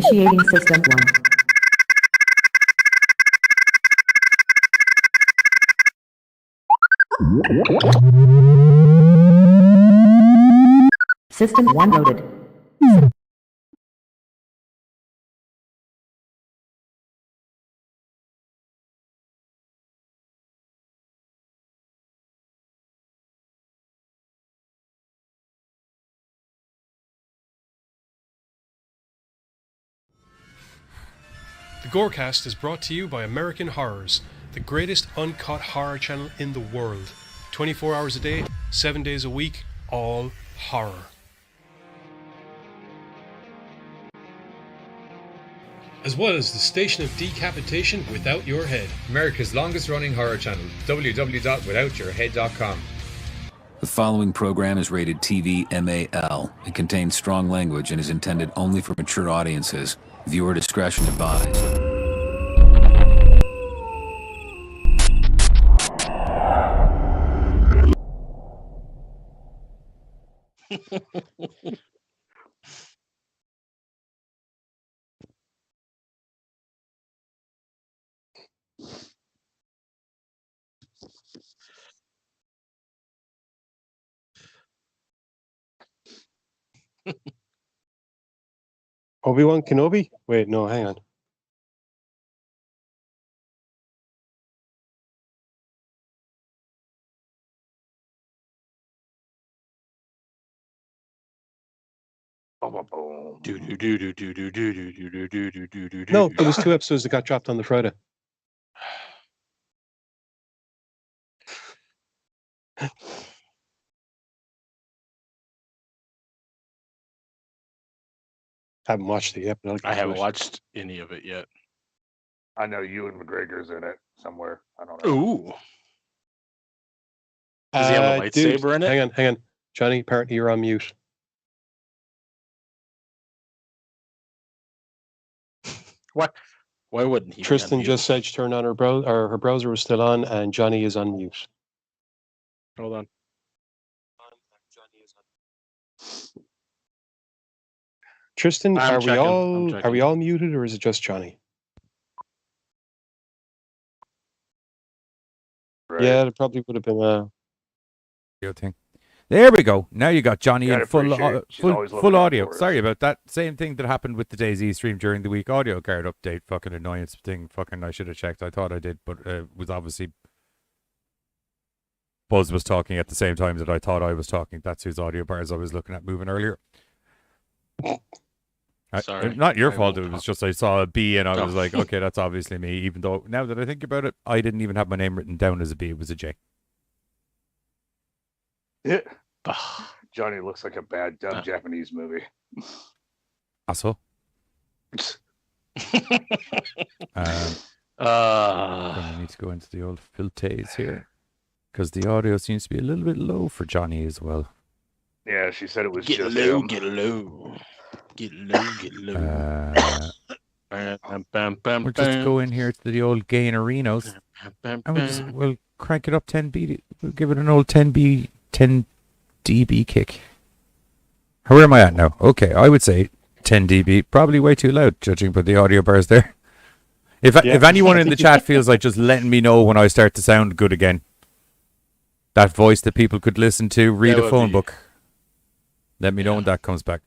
Initiating System 1. System 1 loaded. The GoreCast is brought to you by American Horrors, the greatest uncut horror channel in the world. 24 hours a day, 7 days a week, all horror. As well as the Station of Decapitation Without Your Head. America's longest running horror channel, www.withoutyourhead.com. The following program is rated TV MAL. It contains strong language and is intended only for mature audiences. Viewer discretion advised. Obi-Wan Kenobi? Wait, no, hang on. No, there was 2 episodes that got dropped on the Friday. Haven't watched it yet, but I haven't watched any of it yet. I know Ewan McGregor's in it somewhere. I don't know. Ooh. Does he have a lightsaber in it? Hang on. Johnny, apparently you're on mute. What? Why wouldn't he? Tristan just said she turned on her browser, or her browser was still on, and Johnny is on mute. Hold on. Tristan, I'm are we all muted, or is it just Johnny? Right. Yeah, it probably would have been a thing. There we go. Now you got Johnny in full audio. for us. Sorry about that. Same thing that happened with the DayZ stream during the week audio card update. Fucking annoyance thing. Fucking I should have checked. I thought I did, but it was obviously Buzz was talking at the same time that I thought I was talking. That's whose audio bars I was looking at moving earlier. Sorry. Not your fault. It was just I saw a B and I was like, okay, that's obviously me. Even though now that I think about it, I didn't even have my name written down as a B. It was a J. Yeah. Johnny looks like a bad dumb Japanese movie. Asshole. I need to go into the old filters here because the audio seems to be a little bit low for Johnny as well. Yeah, she said it was Get just low, him. get low. Get low, get low. We'll just go in here to the old gainerinos and we'll crank it up 10B. We'll give it an old 10 dB kick. Where am I at now? Okay, I would say 10 dB. Probably way too loud, judging by the audio bars there. If anyone in the chat feels like just letting me know when I start to sound good again, that voice that people could listen to, read a phone book, let me know when that comes back.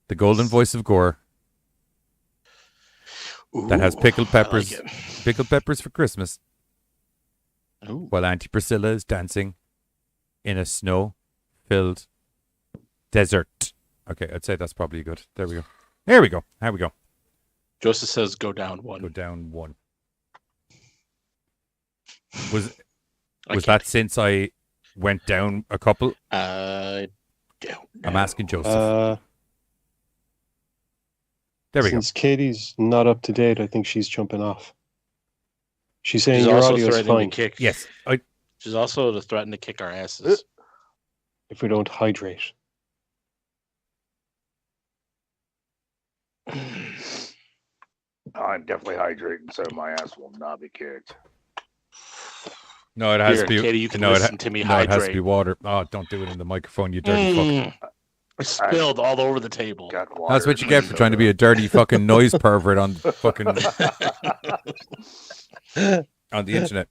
The golden voice of Gore. Ooh, that has pickled peppers, like pickled peppers for Christmas. Ooh. While Auntie Priscilla is dancing in a snow-filled desert. Okay, I'd say that's probably good. There we go. There we go. There we go. Joseph says go down 1. Go down 1. Was that since I went down a couple? I don't know. I'm asking Joseph. There we Since Katie's not up to date, I think she's jumping off. She's saying your audio is fine. Yes. She's also to threaten to kick our asses. If we don't hydrate. I'm definitely hydrating, so my ass will not be kicked. No, it has Here, to be. Katie, you can no, listen to me no, it has to hydrate. be water. Oh, don't do it in the microphone, you dirty fuck. Spilled all over the table. Got water That's what you in get my for trying to be soda. a dirty fucking noise pervert on fucking on the internet.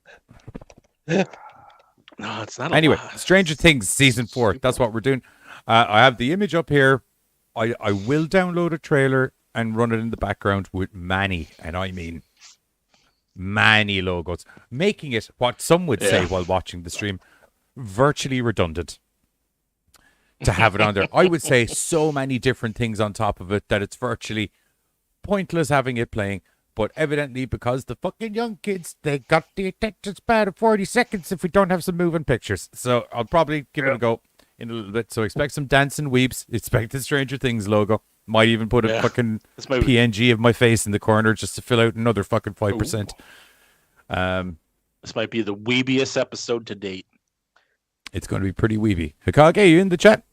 No, it's not. Anyway, lot. Stranger Things season 4. That's what we're doing. I have the image up here. I will download a trailer and run it in the background with many, and I mean many logos, making it what some would say while watching the stream virtually redundant to have it on there. I would say so many different things on top of it that it's virtually pointless having it playing. But evidently, because the fucking young kids, they got the attention span of 40 seconds if we don't have some moving pictures. So I'll probably give it a go in a little bit. So expect some dancing weeps. Expect the Stranger Things logo. Might even put a fucking PNG of my face in the corner just to fill out another fucking 5%. This might be the weebiest episode to date. It's going to be pretty weeby. Hikage, you in the chat?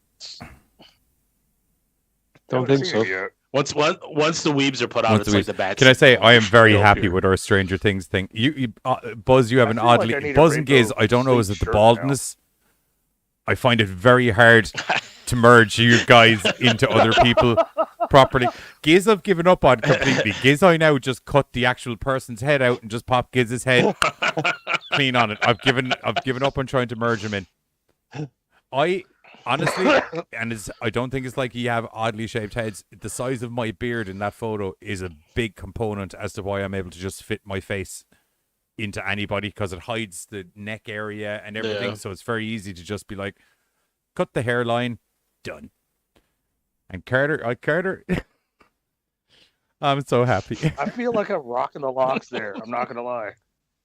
Don't think so. Once the weebs are put on, it's like the bad. Can I say I am very happy with our Stranger Things thing? You Buzz, you have an oddly Buzz and Gaze. I don't know, is it the baldness? I find it very hard to merge you guys into other people properly. Giz I've given up on completely. Giz I now just cut the actual person's head out and just pop Giz's head clean on it. I've given up on trying to merge him in. I honestly, and I don't think it's like you have oddly shaped heads. The size of my beard in that photo is a big component as to why I'm able to just fit my face into anybody, because it hides the neck area and everything. Yeah. So it's very easy to just be like, cut the hairline, done. And Carter, I'm so happy. I feel like I'm rocking the locks there. I'm not gonna lie.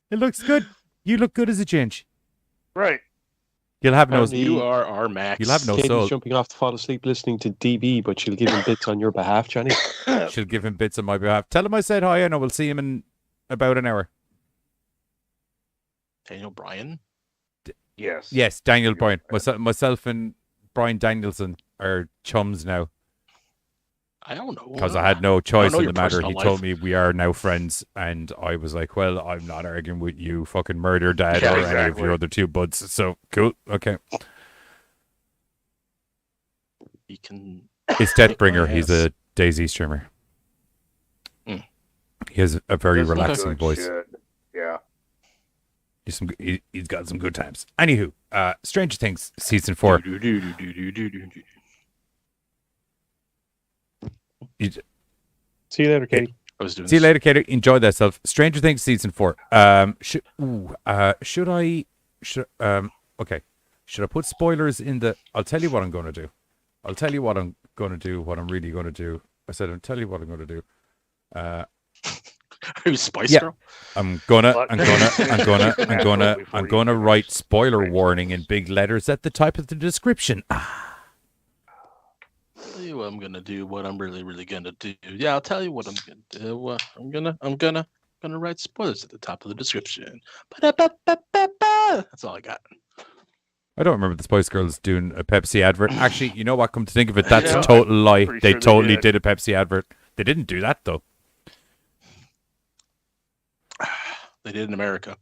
It looks good. You look good as a ginge. Right. You'll have no. You are our Max. You'll have no Katie's soul. jumping off to fall asleep listening to DB, but she'll give him bits on your behalf, Johnny. She'll give him bits on my behalf. Tell him I said hi, and I will see him in about an hour. Daniel Bryan? Yes. Yes, Daniel Bryan. Myself and Brian Danielson are chums now. I don't know. Because I had no choice in the matter. He life. told me we are now friends, and I was like, well, I'm not arguing with you, fucking murder dad, or any of your other two buds. So, cool. Okay. He can... It's Deathbringer. He's a Daisy streamer. Mm. He has a very relaxing voice. Shit. Yeah. He's got some good times. Anywho, Stranger Things season 4. See you later, Katie. See you later, Katie. Enjoy thyself. Stranger Things season 4. Should I put spoilers in the? I'll tell you what I'm going to do. I'll tell you what I'm going to do. What I'm really going to do. I said I'll tell you what I'm going to do. Are you Spice Yeah. Girl? I'm gonna write spoiler warning in big letters at the top of the description. Tell you what I'm gonna do. What I'm really gonna do. Yeah, I'll tell you what I'm gonna do. I'm gonna write spoilers at the top of the description. That's all I got. I don't remember the Spice Girls doing a Pepsi advert. Actually, you know what? Come to think of it, that's a total lie. They totally did a Pepsi advert. They didn't do that though. They did in America.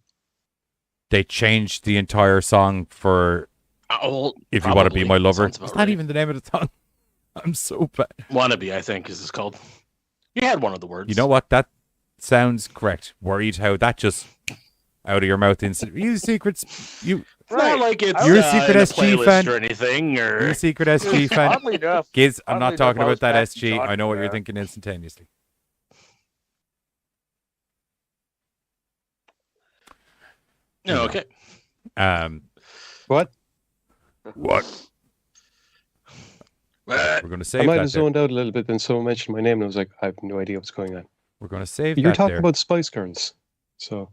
They changed the entire song for If You Want to Be My Lover. It's not even the name of the song. I'm so bad. Wannabe, I think, is this called. You had one of the words. You know what? That sounds correct. Worried how that just out of your mouth instantly. You secrets. You. Right. Not like it's you're a secret SG fan or anything. Or... You're a secret SG fan. Oddly enough, Giz, I'm not talking about that SG. I know what you're thinking instantaneously. No, okay. What? We're going to save I might that have zoned out a little bit, then someone mentioned my name, and I was like, I have no idea what's going on. We're going to save You're that talking there. about Spice Girls, so...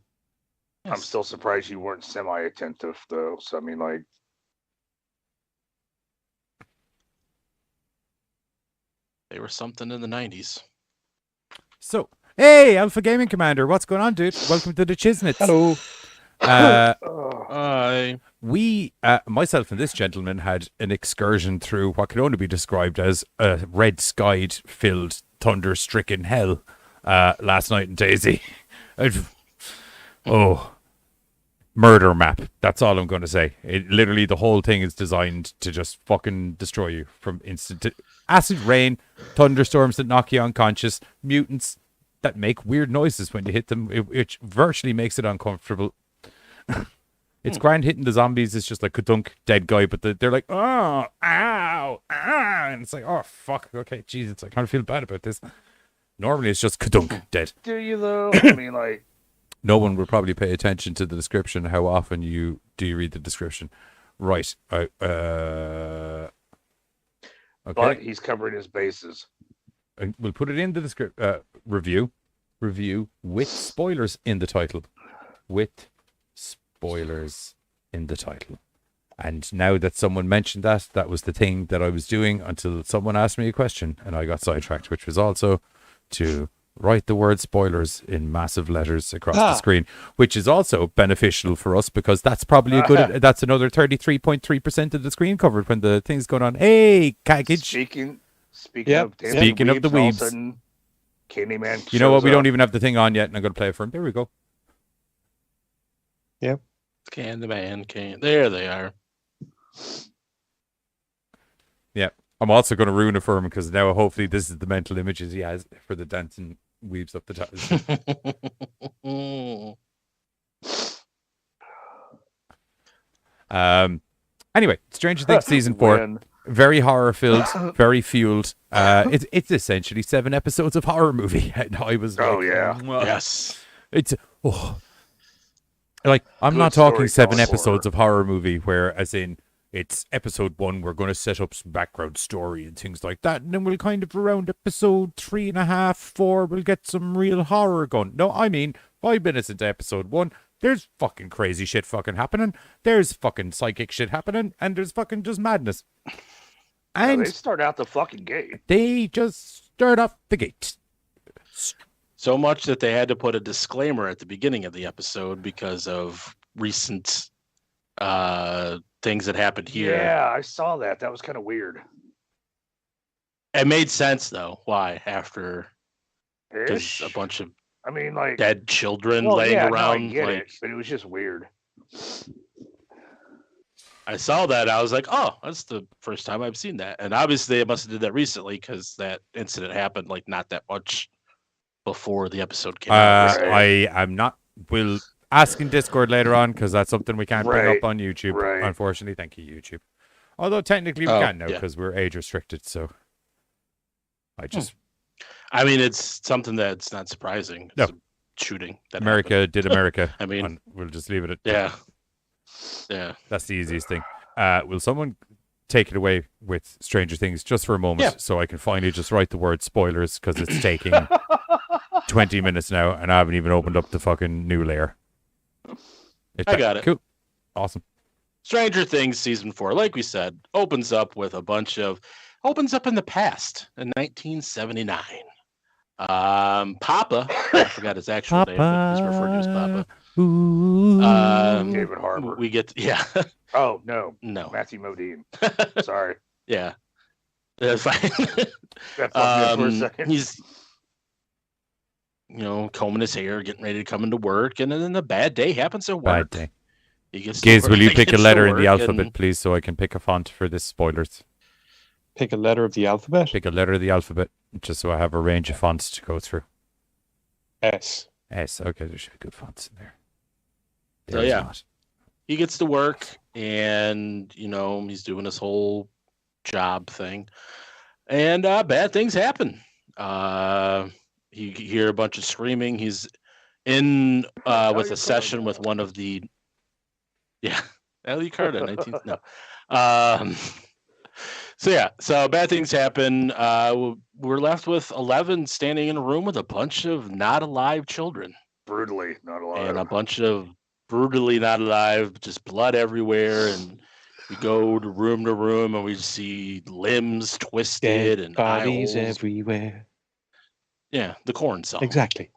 I'm still surprised you weren't semi-attentive, though. So, I mean, like... They were something in the 90s. So, hey, Alpha Gaming Commander, what's going on, dude? Welcome to the Chisnits. Hello. Hi. We, myself and this gentleman, had an excursion through what could only be described as a red-skied, filled, thunder-stricken hell last night in Daisy. murder map. That's all I'm going to say. Literally, the whole thing is designed to just fucking destroy you from instant acid rain, thunderstorms that knock you unconscious, mutants that make weird noises when you hit them, which virtually makes it uncomfortable. It's grand hitting the zombies. It's just like ka-dunk, dead guy, but they're like, oh, ow, ah, and it's like, oh, fuck, okay, Jesus, I kind of feel bad about this. Normally, it's just ka-dunk, dead. Do you, though? I mean, like... No one will probably pay attention to the description. How often you read the description? Right. Okay. But he's covering his bases. We'll put it in the review with spoilers in the title. With spoilers in the title. And now that someone mentioned that was the thing that I was doing until someone asked me a question and I got sidetracked, which was also to write the word spoilers in massive letters across the screen, which is also beneficial for us because that's probably that's another 33.3% of the screen covered when the thing's going on. Hey, caggage. Speaking of the weebs. Candyman. You know what? We don't even have the thing on yet, and I'm going to play it for him. There we go. Yep. Candyman. There they are. Yeah. I'm also going to ruin it for him because now hopefully this is the mental images he has for the dancing weaves up the top. Anyway, Stranger Things season 4, very horror filled, very fueled. It's essentially 7 episodes of horror movie. And I was like, Yes. It's like I'm not talking 7 episodes of horror movie where as in it's episode 1, we're going to set up some background story and things like that. And then we'll kind of around episode 3.5, 4, we'll get some real horror going. No, I mean, 5 minutes into episode 1, there's fucking crazy shit fucking happening. There's fucking psychic shit happening. And there's fucking just madness. And they start out the fucking gate. They just start off the gate. So much that they had to put a disclaimer at the beginning of the episode because of recent things that happened here. Yeah, I saw that. That was kind of weird. It made sense though. Why? After a bunch of dead children laying around. I get it, but it was just weird. I saw that. I was like, oh, that's the first time I've seen that. And obviously they must have did that recently because that incident happened like not that much before the episode came out. I am not. We'll ask in Discord later on because that's something we can't bring up on YouTube. Unfortunately, thank you, YouTube. Although technically we can now because we're age restricted. So I mean, it's something that's not surprising. It's a shooting. That America happened. did America. I mean, we'll just leave it at yeah. That's the easiest thing. Will someone take it away with Stranger Things just for a moment so I can finally just write the word spoilers because it's taking 20 minutes now and I haven't even opened up the fucking new layer. I got it. Cool. Awesome. Stranger Things season 4, like we said, opens up in the past in 1979. Papa, I forgot his actual name, but he's referred to as Papa. David Harbour. We get Oh no, Matthew Modine. Sorry. Yeah, that's fine. That fucked me up for a second. He's combing his hair, getting ready to come into work, and then a bad day happens at work. Bad day. Giz, will you pick a letter in the alphabet, please, so I can pick a font for this spoilers? Pick a letter of the alphabet? Pick a letter of the alphabet, just so I have a range of fonts to go through. S. Okay, there should be good fonts in there. He gets to work, and he's doing this whole job thing, and bad things happen. You hear a bunch of screaming. He's in with a session with one of the Ellie Carter, 19th. No. So bad things happen. We're left with 11 standing in a room with a bunch of not alive children. Brutally not alive. And a bunch of brutally not alive, just blood everywhere. And we go to room and we see limbs twisted and bodies eyeholes everywhere. Yeah, the Korn song. Exactly.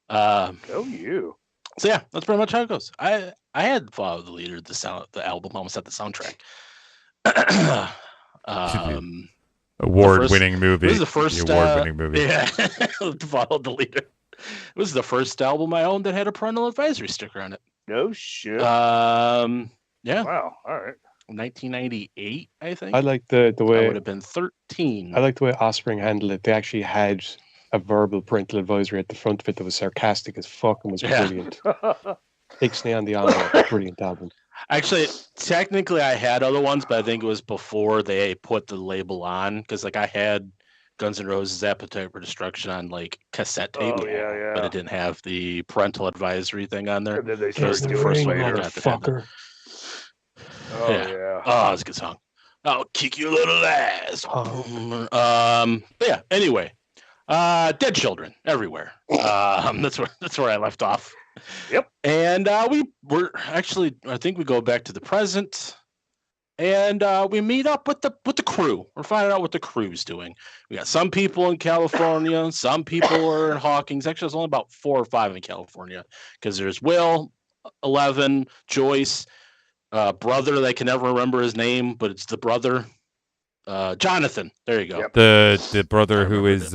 Go you. So yeah, that's pretty much how it goes. I had Follow the Leader, the album, I almost had the soundtrack. Award-winning movie. It was the first award-winning movie. Yeah, Follow the Leader. It was the first album I owned that had a parental advisory sticker on it. No shit. Yeah. Wow. All right. 1998, I think. I like the way I would have been 13. I like the way Offspring handled it. They actually had a verbal parental advisory at the front of it that was sarcastic as fuck and was brilliant. Ixnay on the Envelope, brilliant album. Actually, technically, I had other ones, but I think it was before they put the label on. Because, like, I had Guns N' Roses' Appetite for Destruction on, like, cassette tape. Oh, yeah. But it didn't have the parental advisory thing on there. And then they It was started the doing first it one later. I got that had Motherfucker. Oh, yeah. Oh, that's a good song. I'll kick your little ass. But yeah, anyway. Dead children everywhere. That's where I left off. Yep. And we're actually, I think we go back to the present, and we meet up with the crew. We're finding out what the crew's doing. We got some people in California, some people are in Hawkins. Actually, there's only about 4 or 5 in California because there's Will, 11, Joyce, brother. They can never remember his name, but it's the brother. Jonathan. There you go. Yep. The brother who is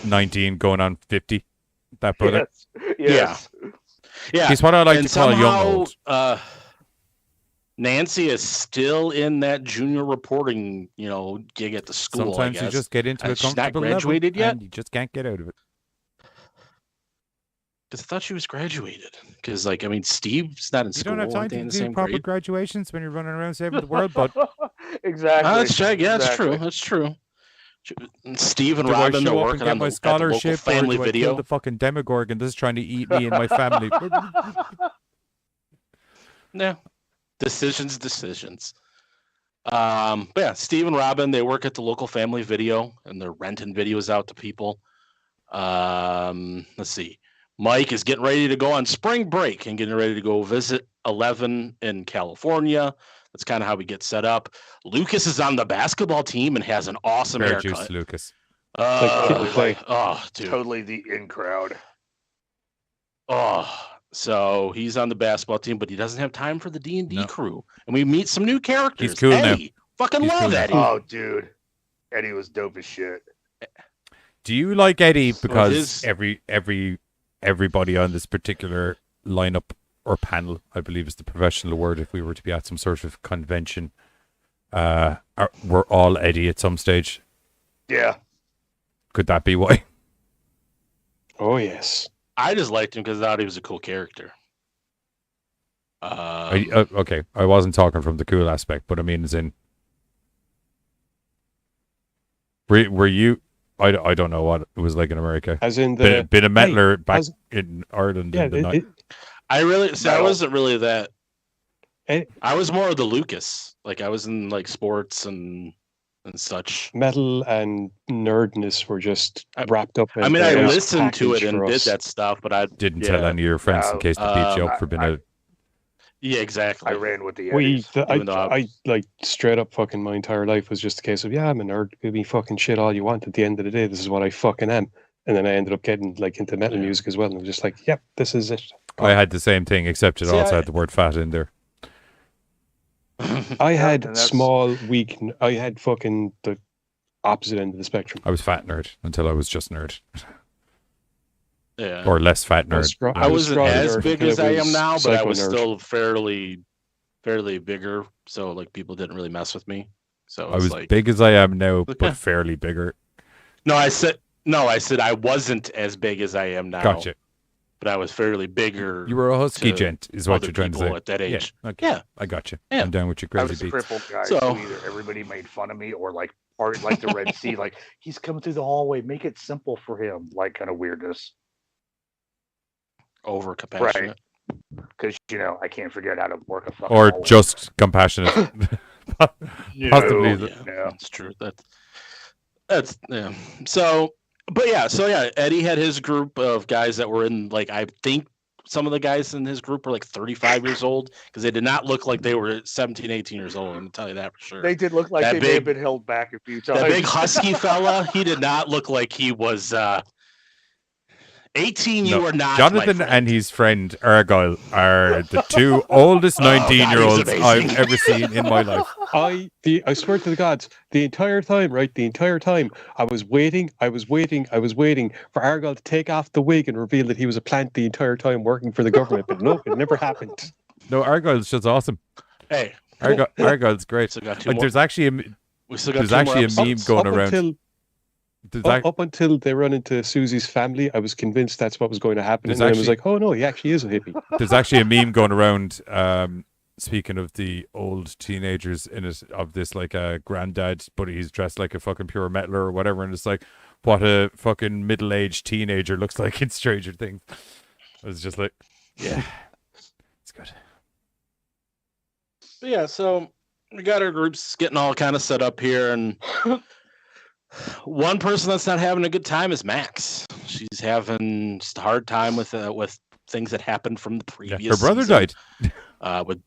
19 going on 50. That brother. Yes. Yeah. He's what I like And to call young somehow, old. Nancy is still in that junior reporting, gig at the school. Sometimes I guess. you just get into a She's not comfortable graduated level yet? and you just can't get out of it. Because I thought she was graduated. Because, Steve's not in You school. don't have time Aren't they to in the do same proper grade? graduations when you're running around saving the world, but Exactly. That's true. Yeah, Exactly. that's true. Steve and do I Robin, they're show up and working get on my at the local scholarship, or family do I kill video. the fucking Demogorgon that's trying to eat me and my family? Yeah. Decisions. But yeah, Steve and Robin, they work at the local family video and they're renting videos out to people. Let's see. Mike is getting ready to go on spring break and getting ready to go visit 11 in California. That's kind of how we get set up. Lucas is on the basketball team and has an awesome Fair haircut. juice, Lucas. Dude. Totally the in crowd. So he's on the basketball team, but he doesn't have time for the D&D No. crew. And we meet some new characters. He's cool now. Eddie. Fucking He's love cool now. Eddie. Oh, dude. Eddie was dope as shit. Do you like Eddie because his- everybody on this particular lineup or panel, I believe is the professional word if we were to be at some sort of convention, were all Eddie at some stage? Yeah. Could that be why? Oh, yes. I just liked him because I thought he was a cool character. Okay, I wasn't talking from the cool aspect, but I mean as in... Were you... I don't know what it was like in America. As in the... Been a metaler back as- in Ireland Yeah, in the night. I Metal. wasn't really that. Ed- I was more of the Lucas. Like I was in like sports and such. metal and nerdness were just wrapped up in I mean, I a listened to it package and for did us. that stuff, but I Didn't tell any of your friends in No, case they beat you up for being a... Yeah, exactly. I ran with the Eddies. Even though I straight up fucking my entire life was just a case of, yeah, I'm a nerd. Give me fucking shit all you want. At the end of the day, this is what I fucking am. And then I ended up getting like into metal music as well. And I was just like, yep, this is it. I had the same thing, except it See, also I- had the word fat in there. I had and that's- small, weak. I had fucking the opposite end of the spectrum. I was fat nerd until I was just nerd. Yeah. Or less fat I was nerd. scro- I wasn't strong as nerd big until as I am was now, but I psycho was nerd. still fairly bigger. So like people didn't really mess with me. So I was big as I am now, Okay. but fairly bigger. I said I wasn't as big as I am now. Gotcha. But I was fairly bigger. You were a husky to gent, is what other you're trying to people say. at that age. Yeah, okay. Yeah. I got you. Yeah. I'm down with your I crazy was a beats. crippled guy, So- so either everybody made fun of me or like the Red Sea, like he's coming through the hallway, make it simple for him, like kind of weirdness. Over compassionate. Because I can't figure out how to work a fucking Or hallway. just compassionate. Possibly. No, Yeah, no. that's true. That's yeah. So Eddie had his group of guys that were in like I think some of the guys in his group were like 35 years old because they did not look like they were 17, 18 years old. I'm gonna tell you that for sure. They did look like That they may have big- been held back a few times. That big husky fella, he did not look like he was 18, No, you are not. my Jonathan friend. and his friend Argyle are the two oldest 19-year-olds amazing. I've ever seen in my life. I swear to the gods, the entire time, I was waiting for Argyle to take off the wig and reveal that he was a plant the entire time working for the government. But no, it never happened. No, Argyle's just awesome. Hey, Argyle's great. still got two Like, more. there's actually We still got there's two more actually a meme episodes. going around. Up until they run into Susie's family, I was convinced that's what was going to happen. There's And then I was actually- like, oh no, he actually is a hippie. There's actually a meme going around. Speaking of the old teenagers in it, of this like granddad, but he's dressed like a fucking pure metaler or whatever, and it's like what a fucking middle-aged teenager looks like in Stranger Things. I was just like, yeah, it's good. But yeah, so we got our groups getting all kind of set up here, and one person that's not having a good time is Max. She's having just a hard time with things that happened from the Yeah, previous. her brother season. died.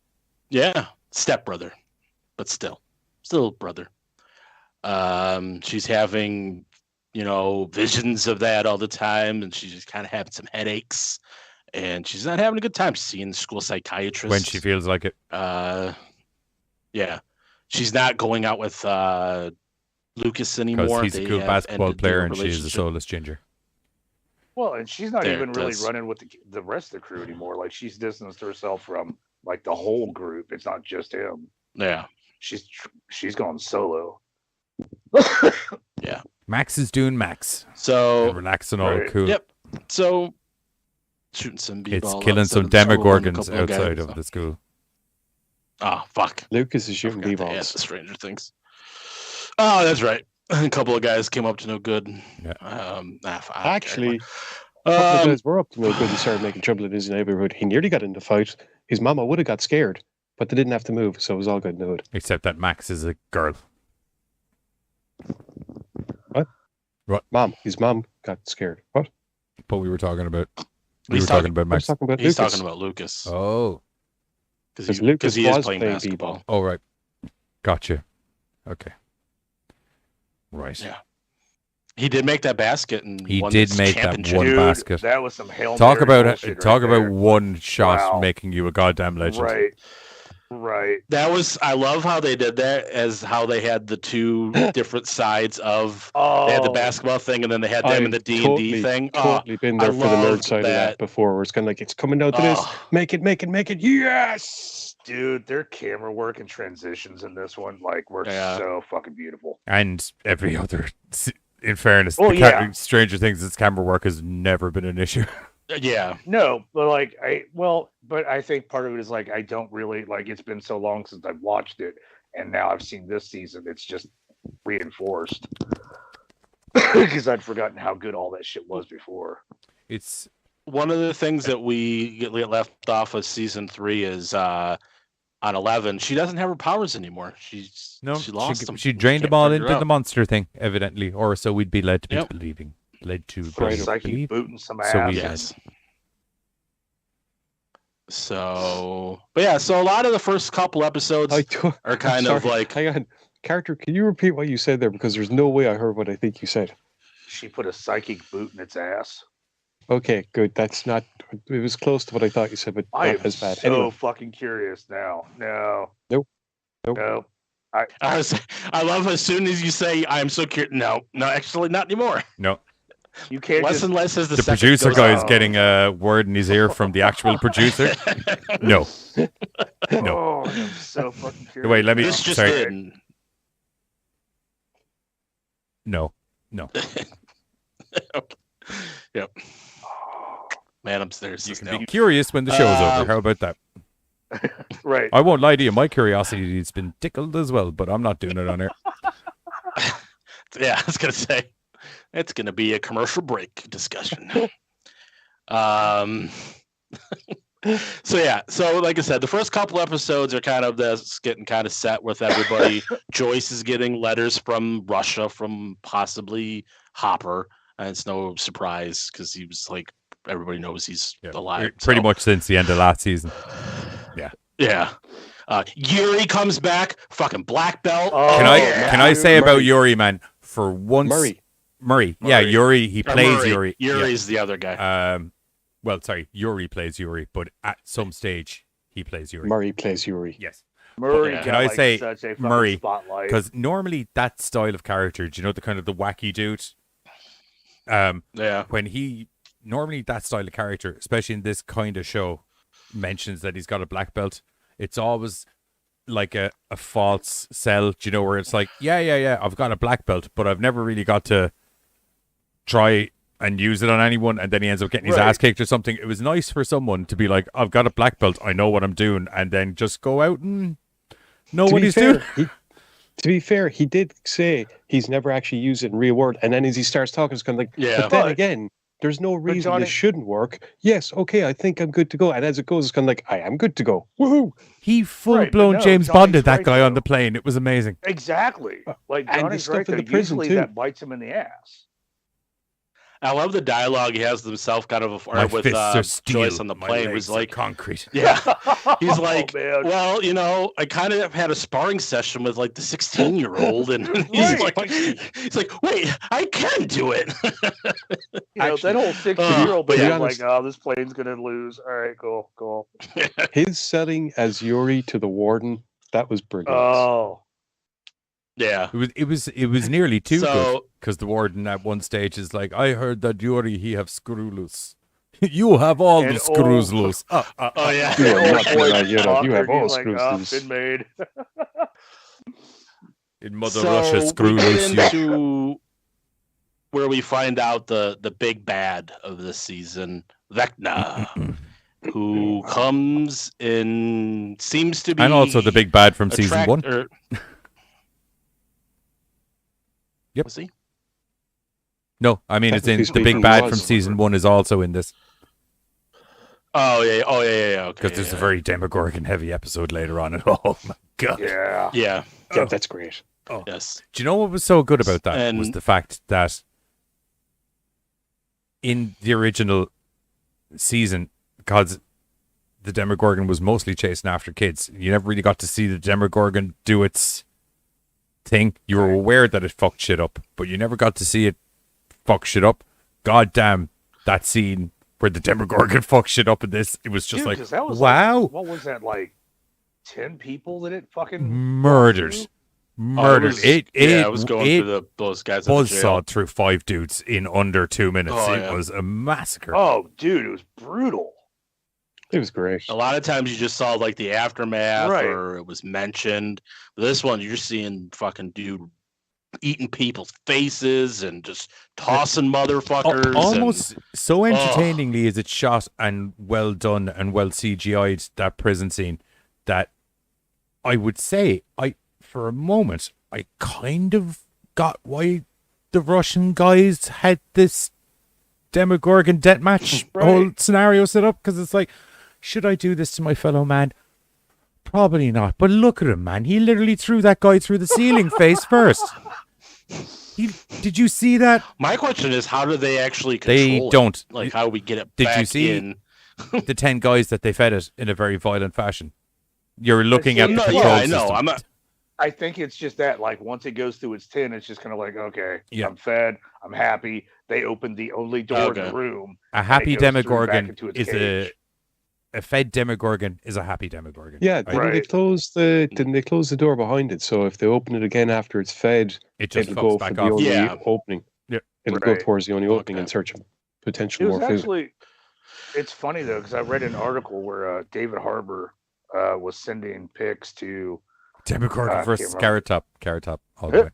Stepbrother, but still brother. She's having, visions of that all the time, and she's just kind of having some headaches, and she's not having a good time. She's seeing the school psychiatrist When she feels like it. Yeah, she's not going out with Lucas anymore. Because he's a They cool have basketball ended their player and she's a relationship. soulless ginger. Well, and she's not There, even really that's- running with the rest of the crew anymore. Like, she's distanced herself from like the whole group. It's not just him. Yeah, She's gone solo. Max is doing Max. so And relaxing all Right. cool. Yep. so shooting some It's b-ball killing outside some of the school and a demogorgons couple of outside guys. of the school. Oh fuck! Lucas is shooting Forgot to add b-balls. the Stranger Things. Oh, that's right. A couple of guys came up to no good. Yeah. Actually, a couple of Um, guys were up to no good and started making trouble in his neighborhood. He nearly got into a fight. His mama would have got scared, but they didn't have to move, so it was all good and good. Except that Max is a girl. His mom got scared. What? But we were talking about. We He's were talking talking- about I was Max. talking about he's Lucas. talking about Lucas Oh. because Lucas he is was playing playing basketball. b-ball. Oh, right. Gotcha. Okay. Right. Yeah. He did make that basket and He won did this make that championship. one Dude, basket. that was some Hail Talk Mary about bullshit it. Talk right about there. one shot Wow. making you a goddamn legend. Right. That was. I love how they did that, as how they had the two different sides of. Oh, They had the basketball thing, and then they had them in the D&D thing. Totally been I there for the nerd loved side of that. that before, where it's kind of like, it's coming down to this. Oh. Make it. Yes! dude, their camera work and transitions in this one were Yeah. so fucking beautiful. And every other. In fairness, Oh, yeah. Stranger Things, its camera work has never been an issue. Yeah. No, but but I think part of it is I don't really it's been so long since I've watched it, and now I've seen this season. It's just reinforced because I'd forgotten how good all that shit was before. It's One of the things that we get left off of season 3 is on 11. She doesn't have her powers anymore. She lost them. She drained Can't them all figure into out. the monster thing, evidently, or so we'd be led to Yep. believing. Led to Right. Psyche believe. booting some ass. So we- Yes. So, but yeah, so a lot of the first couple episodes are kind of like, Hang on. Character, can you repeat what you said there? Because there's no way I heard what I think you said. She put a psychic boot in its ass. Okay, good. That's not. It was close to what I thought you said, but I not am as bad. so Anyway, fucking curious now. No. Nope. No. I love as soon as you say, I'm so curious. No, actually, not anymore. No, You can't Less just and less as the the second producer goes guy on. is getting a word in his ear from the actual producer. No, no. Oh, I'm so fucking curious. Wait, let me. This just sorry. did. No. Okay. Yep. Man upstairs. You is can now. be curious when the show's over. How about that? Right. I won't lie to you. My curiosity has been tickled as well, but I'm not doing it on air. Yeah, I was gonna say it's gonna be a commercial break discussion. So yeah, so like I said, the first couple episodes are kind of this getting kind of set with everybody. Joyce is getting letters from Russia from possibly Hopper, and it's no surprise because he was everybody knows he's alive. Pretty so. much since the end of last season. Yeah. Yuri comes back, fucking black belt. Oh, Can I say Murray. about Yuri, man? For once, Murray. Murray. Yeah, Yuri. He Or plays Murray. Yuri. Yuri's the other guy. Yeah. Well, sorry, Yuri plays Yuri, but at some stage he plays Yuri. Murray plays Yuri. Yes. Murray Yeah. Can got, I like, say such a fucking Murray? spotlight. Because normally that style of character, do you know the kind of the wacky dude? Yeah. When he normally that style of character, especially in this kind of show, mentions that he's got a black belt, it's always like a false sell, do you know, where it's like, yeah, I've got a black belt, but I've never really got to try and use it on anyone, and then he ends up getting his ass kicked or something. It was nice for someone to be like, I've got a black belt, I know what I'm doing, and then just go out and know what he's doing. To be fair, he did say he's never actually used it in real world, and then as he starts talking, it's kind of like, Yeah. but then again, there's no reason Johnny- this shouldn't work. Yes, okay, I think I'm good to go. And as it goes, it's kind of like, I am good to go. Woohoo! He full-blown no, James Johnny's Bonded that right, guy on though. the plane. It was amazing. Exactly. Like And the Johnny's stuff right in there. the prison, Usually too. that bites him in the ass. I love the dialogue he has himself kind of My with fists are steel. Joyce on the my plane. It legs was are like, concrete. yeah. He's like, man. well, you know, I kind of had a sparring session with like the 16-year-old, and he's like, wait, I can do it. That whole 16-year-old but man yeah, was like, oh, this plane's gonna lose. All right, cool. His selling as Yuri to the warden, that was brilliant. Oh, Yeah. It was nearly too good So- because the warden at one stage is like, I heard that Yuri he have screw loose. You have all And the screws old- loose. Oh yeah. You are Old not boy gonna, you fucker, have all he's like, screws oh, loose. been made. In Mother So Russia, screw we loose. get You. into where we find out the big bad of this season, Vecna, who comes in, seems to be, And also the big bad from season one. Yep. Was he? No, I mean, it's in Technically the big speaking, bad he from was. season one is also in this Oh yeah. Okay. because there's yeah. a very Demogorgon heavy episode later on. And oh my god! Yeah. Yeah. Yeah, that's great. Yes. Do you know what was so good about that? And- Was the fact that in the original season, because the Demogorgon was mostly chasing after kids, you never really got to see the Demogorgon do its thing. You were aware that it fucked shit up, but you never got to see it fuck shit up. God damn, that scene where the Demogorgon fucked shit up in this, it was just Dude, like, 'cause that was wow. Like, what was that, like 10 people that it fucking Murdered. Murdered. I was going through those guys at the jail. buzzsawed through 5 dudes in under 2 minutes. Oh, It yeah. was a massacre. Oh, dude, it was brutal. It was great. A lot of times you just saw like the aftermath Right. or it was mentioned. But this one, you're seeing fucking dude eating people's faces and just tossing motherfuckers. Almost so entertainingly is it shot and well done and well CGI'd, that prison scene, that I would say for a moment I kind of got why the Russian guys had this Demogorgon deathmatch whole scenario set up, because it's like, should I do this to my fellow man? Probably not. But look at him, man. He literally threw that guy through the ceiling face first. Did you see that? My question is, how do they actually control They it? don't. Like, how do we get it Did back you see in? the 10 guys that they fed it in a very violent fashion? You're looking at the No, control yeah, I system. know. I'm not. I think it's just that, like, once it goes through its 10, it's just kind of like, okay, Yeah. I'm fed, I'm happy. They opened the only door in Okay. the room. A happy goes through back Demogorgon into its is cage. a fed Demogorgon is a happy Demogorgon. Yeah, right? didn't they close the door behind it? So if they open it again after it's fed, It just it'll go fucks for back the off. only Yeah. opening. Yeah. It'll go Right. towards the only opening Okay. in search of It potential was more food. actually, it's funny though, because I read an article where David Harbour was sending pics to, Demogorgon I versus can't Carrot Top. Carrot Top. All the way.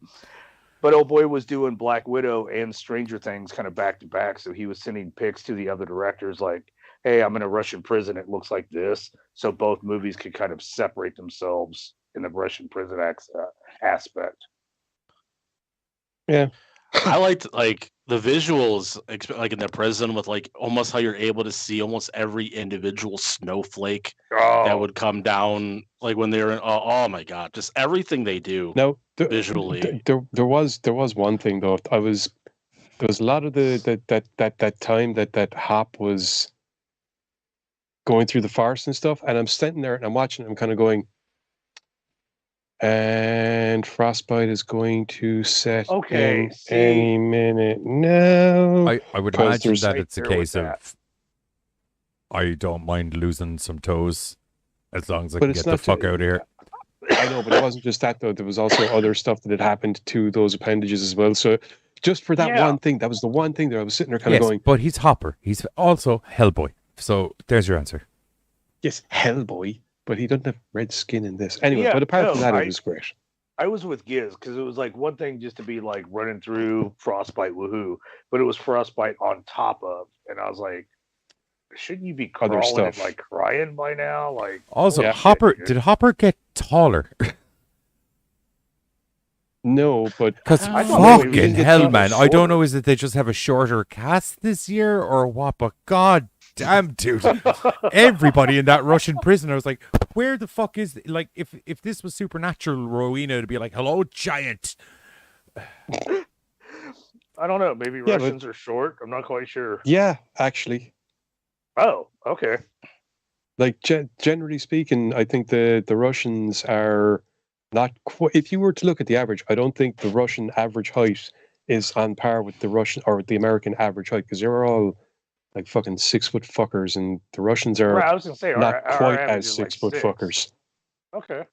but old boy was doing Black Widow and Stranger Things kind of back to back. So he was sending pics to the other directors like, hey, I'm in a Russian prison. It looks like this. So both movies could kind of separate themselves in the Russian prison aspect. Yeah. I liked like the visuals, like in the prison, with like almost how you're able to see almost every individual snowflake that Oh, would come down, like when they're in. Oh my god, just everything they do. Now, Visually. there was one thing though. There was a lot of that time that Hop was going through the forest and stuff, and I'm sitting there and I'm watching. I'm kind of going, And Frostbite is going to set Okay, in see? any minute now. I would Because imagine there's that right it's a there with case that. of I don't mind losing some toes as long as I But can it's get the not fuck out of here. I know, but it wasn't just that though. There was also other stuff that had happened to those appendages as well. So just for that Yeah. one thing, that was the one thing that I was sitting there kind Yes, of going, but he's Hopper. He's also Hellboy. So there's your answer. yes, Hellboy, but he doesn't have red skin in this. Anyway, Yeah, but apart no, from that, it was great. I was with Giz because it was like one thing just to be like running through Frostbite, woohoo, but it was Frostbite on top of, and I was like, shouldn't you be Other crawling and stuff. like crying by now? Like, Also, Yeah. Hopper, dude. did Hopper get taller? No, but Because I thought maybe we fucking didn't get hell, taller man. I don't shorter. know, is it they just have a shorter cast this year or what? But god damn, dude. Everybody in that Russian prison, I was like, where the fuck is... Like, if this was Supernatural, Rowena would be like, hello, giant. I don't know. Maybe Yeah, but- Russians are short. I'm not quite sure. yeah, actually, Oh, okay. like generally speaking, I think the Russians are not quite. If you were to look at the average, I don't think the Russian average height is on par with the Russian or the American average height because they're all like fucking 6 foot fuckers, and the Russians are Right, I was gonna say not our quite average as is 6 like foot 6. fuckers. Okay.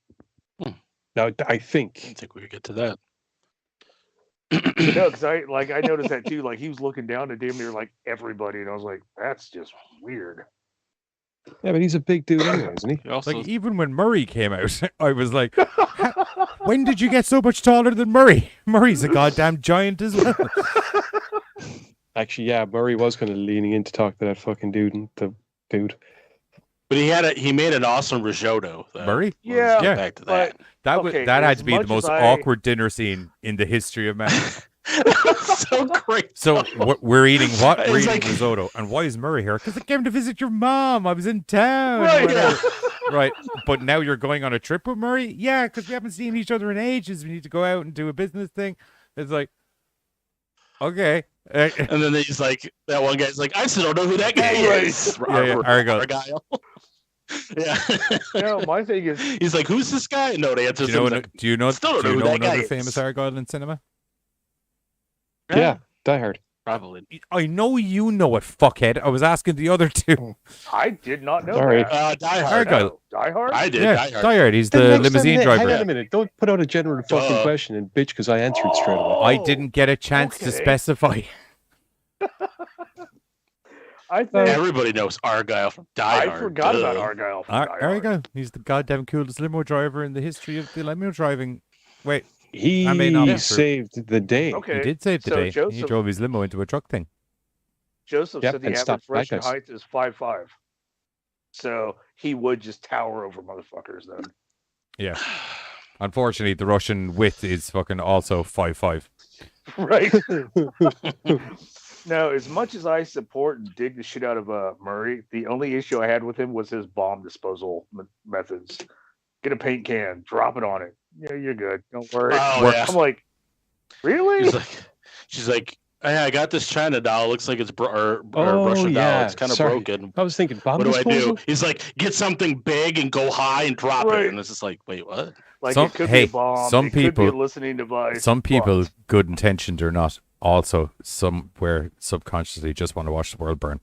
Now, I I didn't think think we could get to that. No, because I noticed that too. Like he was looking down at damn near like everybody, and I was like, that's just weird. yeah, but he's a big dude anyway, isn't he? He also, Like, even when Murray came out, I was like, when did you get so much taller than Murray? Murray's a goddamn giant as well. Actually, yeah, Murray was kind of leaning in to talk to that fucking dude, and the dude. but he made an awesome risotto. though. Murray? Yeah, Yeah. Back to but that. That Okay, that had as to be the much most as I- awkward dinner scene in the history of man. So great. So we're eating what? We're It's eating like- risotto. And why is Murray here? Because I came to visit your mom. I was in town. Right, whatever. Right. But now you're going on a trip with Murray? Yeah, because we haven't seen each other in ages. We need to go out and do a business thing. It's like, okay. And then he's like, that one guy's like, I still don't know who that guy Right. is. Yeah, Argyle. Argyle. Yeah. no, my thing is, He's like, who's this guy? No, the answer Do is you know, like, do you know, Still don't do you know know who that guy another is. famous Argyle in cinema? Yeah, Die Hard. probably. I know you know it, fuckhead. I was asking the other two. I did not know Sorry. that. Die Hard. Argyle. Die Hard. I did. Yeah, Die Hard. Die Hard. He's Then the next time limousine Hang driver. on a minute. Don't put out a general fucking Duh. question and bitch because I answered straight away. I Oh, didn't get a chance to okay. specify. I think Everybody knows Argyle from Die I Hard. forgot about Duh. Argyle. From Die There you Hard. go. He's the goddamn coolest limo driver in the history of the limo driving. Wait, He I may not be true. saved the day. Okay. he did save the so day. He Joseph- drove his limo into a truck thing. Joseph Yep, said the and average stopped bad Russian guys. height is 5'5". So he would just tower over motherfuckers then. Yeah. Unfortunately, the Russian width is fucking also 5'5". Right. Now, as much as I support and dig the shit out of Murray, the only issue I had with him was his bomb disposal methods. Get a paint can, drop it on it. Yeah, you're good. Don't worry. Oh, yeah. I'm like, really? She's like, hey, I got this China doll. Looks like it's or Oh, Russian doll. yeah. It's kind of Sorry. broken. I was thinking, bomb What do I disposal? do? He's like, get something big and go high and drop Right. it. And it's just like, wait, what? Like Some- it could hey, be a bomb. some it could be people- a listening device. Some people, but- good intentioned or not, also somewhere subconsciously just want to watch the world burn.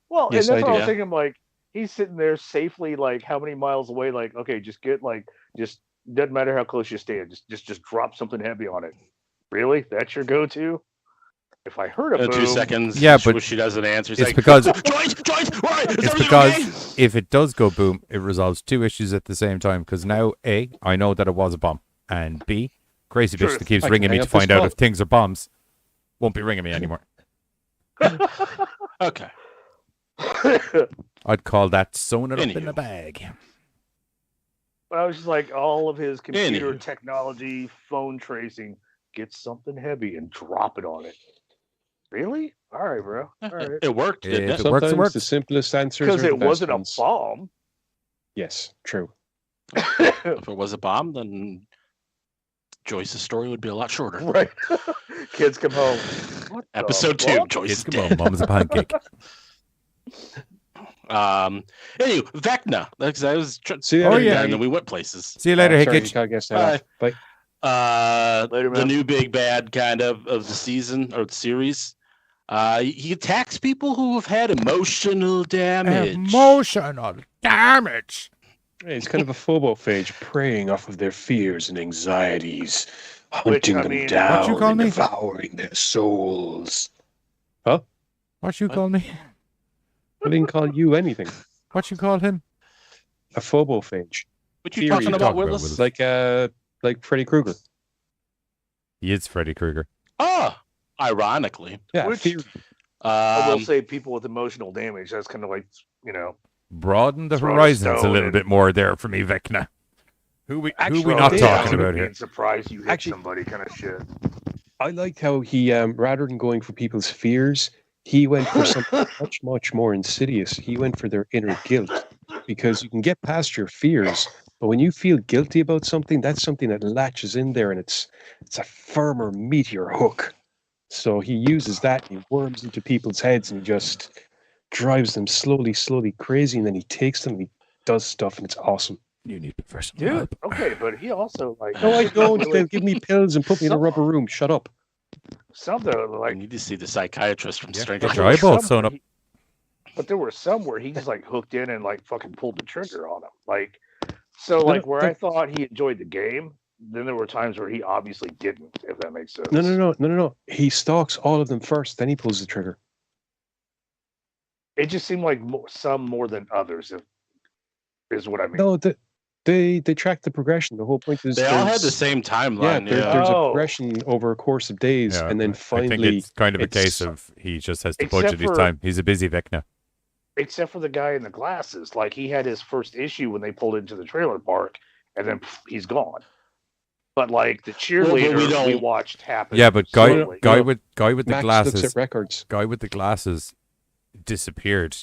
Well, Yes, and that's I what do. I was thinking. Like he's sitting there safely, like how many miles away? Like, okay, just get just doesn't matter how close you stand. Just drop something heavy on it. Really? That's your go-to? If I heard a In boom, 2 seconds. Yeah, she, but she doesn't answer. She's it's like, because- Joyce, why? Is It's everything because okay? if it does go boom, it resolves two issues at the same time. Because now, A, I know that it was a bomb. And B, crazy bitch Truth. that keeps I can ringing me hang to up this find out call. if things are bombs won't be ringing me anymore. Okay. I'd call that sewing it up in Anywho. a bag. But I was just like, all of his computer Anywho. technology, phone tracing, get something heavy and drop it on it. Really? All right, bro. All right. It worked, didn't If it? it works, it Sometimes works. the simplest answers Because are the it best wasn't a ones. bomb. Yes, true. If it was a bomb, then Joyce's story would be a lot shorter. Right. Kids come home. What the Episode 2, fuck? Joyce Kids, is come on, dead. mom's a pancake. Anyway, Vecna. That's I was. See, Oh, yeah. and then we went places. See you later, Sorry, Hickage. you can't guess that. Bye. Later, The man. new big bad kind of the season or the series. He attacks people who have had emotional damage. Emotional damage. It's kind of a phobophage, preying off of their fears and anxieties, hunting I them mean- down What you call and me? devouring their souls. Huh? What you call me? I didn't call you anything. What you call him? A phobophage. What you Theory talking you're about, talking about, Willis? Willis. Like Freddy Krueger. He is Freddy Krueger. Oh, ironically. Yeah, Which- theory. I will say people with emotional damage. That's kind of like, Broaden the Throw a horizons a stone little and- bit more there for me, Vecna. Who we Actually, not yeah, talking I'm about being here? surprised you hit Actually- somebody kind of shit. I liked how he, rather than going for people's fears, he went for something much, much more insidious. He went for their inner guilt, because you can get past your fears, but when you feel guilty about something, that's something that latches in there, and it's a firmer, meatier hook. So he uses that, and he worms into people's heads, and he just drives them slowly, slowly crazy, and then he takes them and he does stuff, and it's awesome. You need professional Dude, help. okay, but he also like No, I don't. They'll give me pills and put me in a rubber room. Shut up. something I like need to see the psychiatrist from Yeah, Stranger get there your Things. were eyeballs some sewn where up. but there were some where he just like hooked in and like fucking pulled the trigger on him. Like so like where I thought he enjoyed the game, then there were times where he obviously didn't, if that makes sense. No. He stalks all of them first, then he pulls the trigger. It just seemed like some more than others, is what I mean. No, they track the progression. The whole point is They all had there's- the same Yeah, timeline. there's a Oh. progression over a course of days, Yeah, and then I think finally, it's kind of a it's- case of he just has to Except budget his for- time. He's a busy Vecna. Except for the guy in the glasses. Like he had his first issue when they pulled into the trailer park, and then he's gone. But like the cheerleader we don't- watched happen. Yeah, but slowly. guy with the Max glasses, looks at records. guy with the glasses disappeared,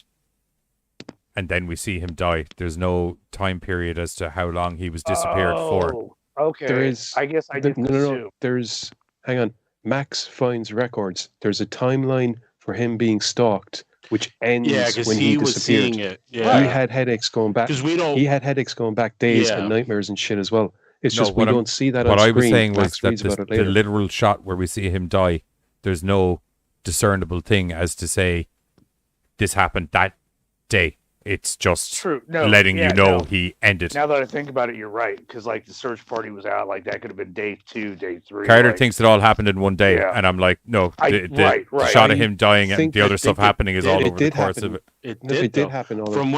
and then we see him die. There's no time period as to how long he was disappeared for. Oh, okay. There is- I guess I didn't No. assume. There's hang on. Max finds records. There's a timeline for him being stalked, which ends Yeah, because when he he was disappeared. seeing it. He Yeah, had headaches going back. because we don't. He had headaches going back days Yeah. and nightmares and shit as well. It's No, just we what I'm- don't see that on What I screen. was saying was Max that reads about it the later. literal shot where we see him die, there's no discernible thing as to say this happened that day. It's just True. No, letting yeah, you know no. he ended. Now that I think about it, you're right. Because like the search party was out, like that could have been day 2, day 3. Carter like, thinks it all happened in one day, Yeah. and I'm like, no, the right. shot of I him dying and think the other that stuff it- happening is all it over the did course happen. of it. It No, did, it did though. happen all From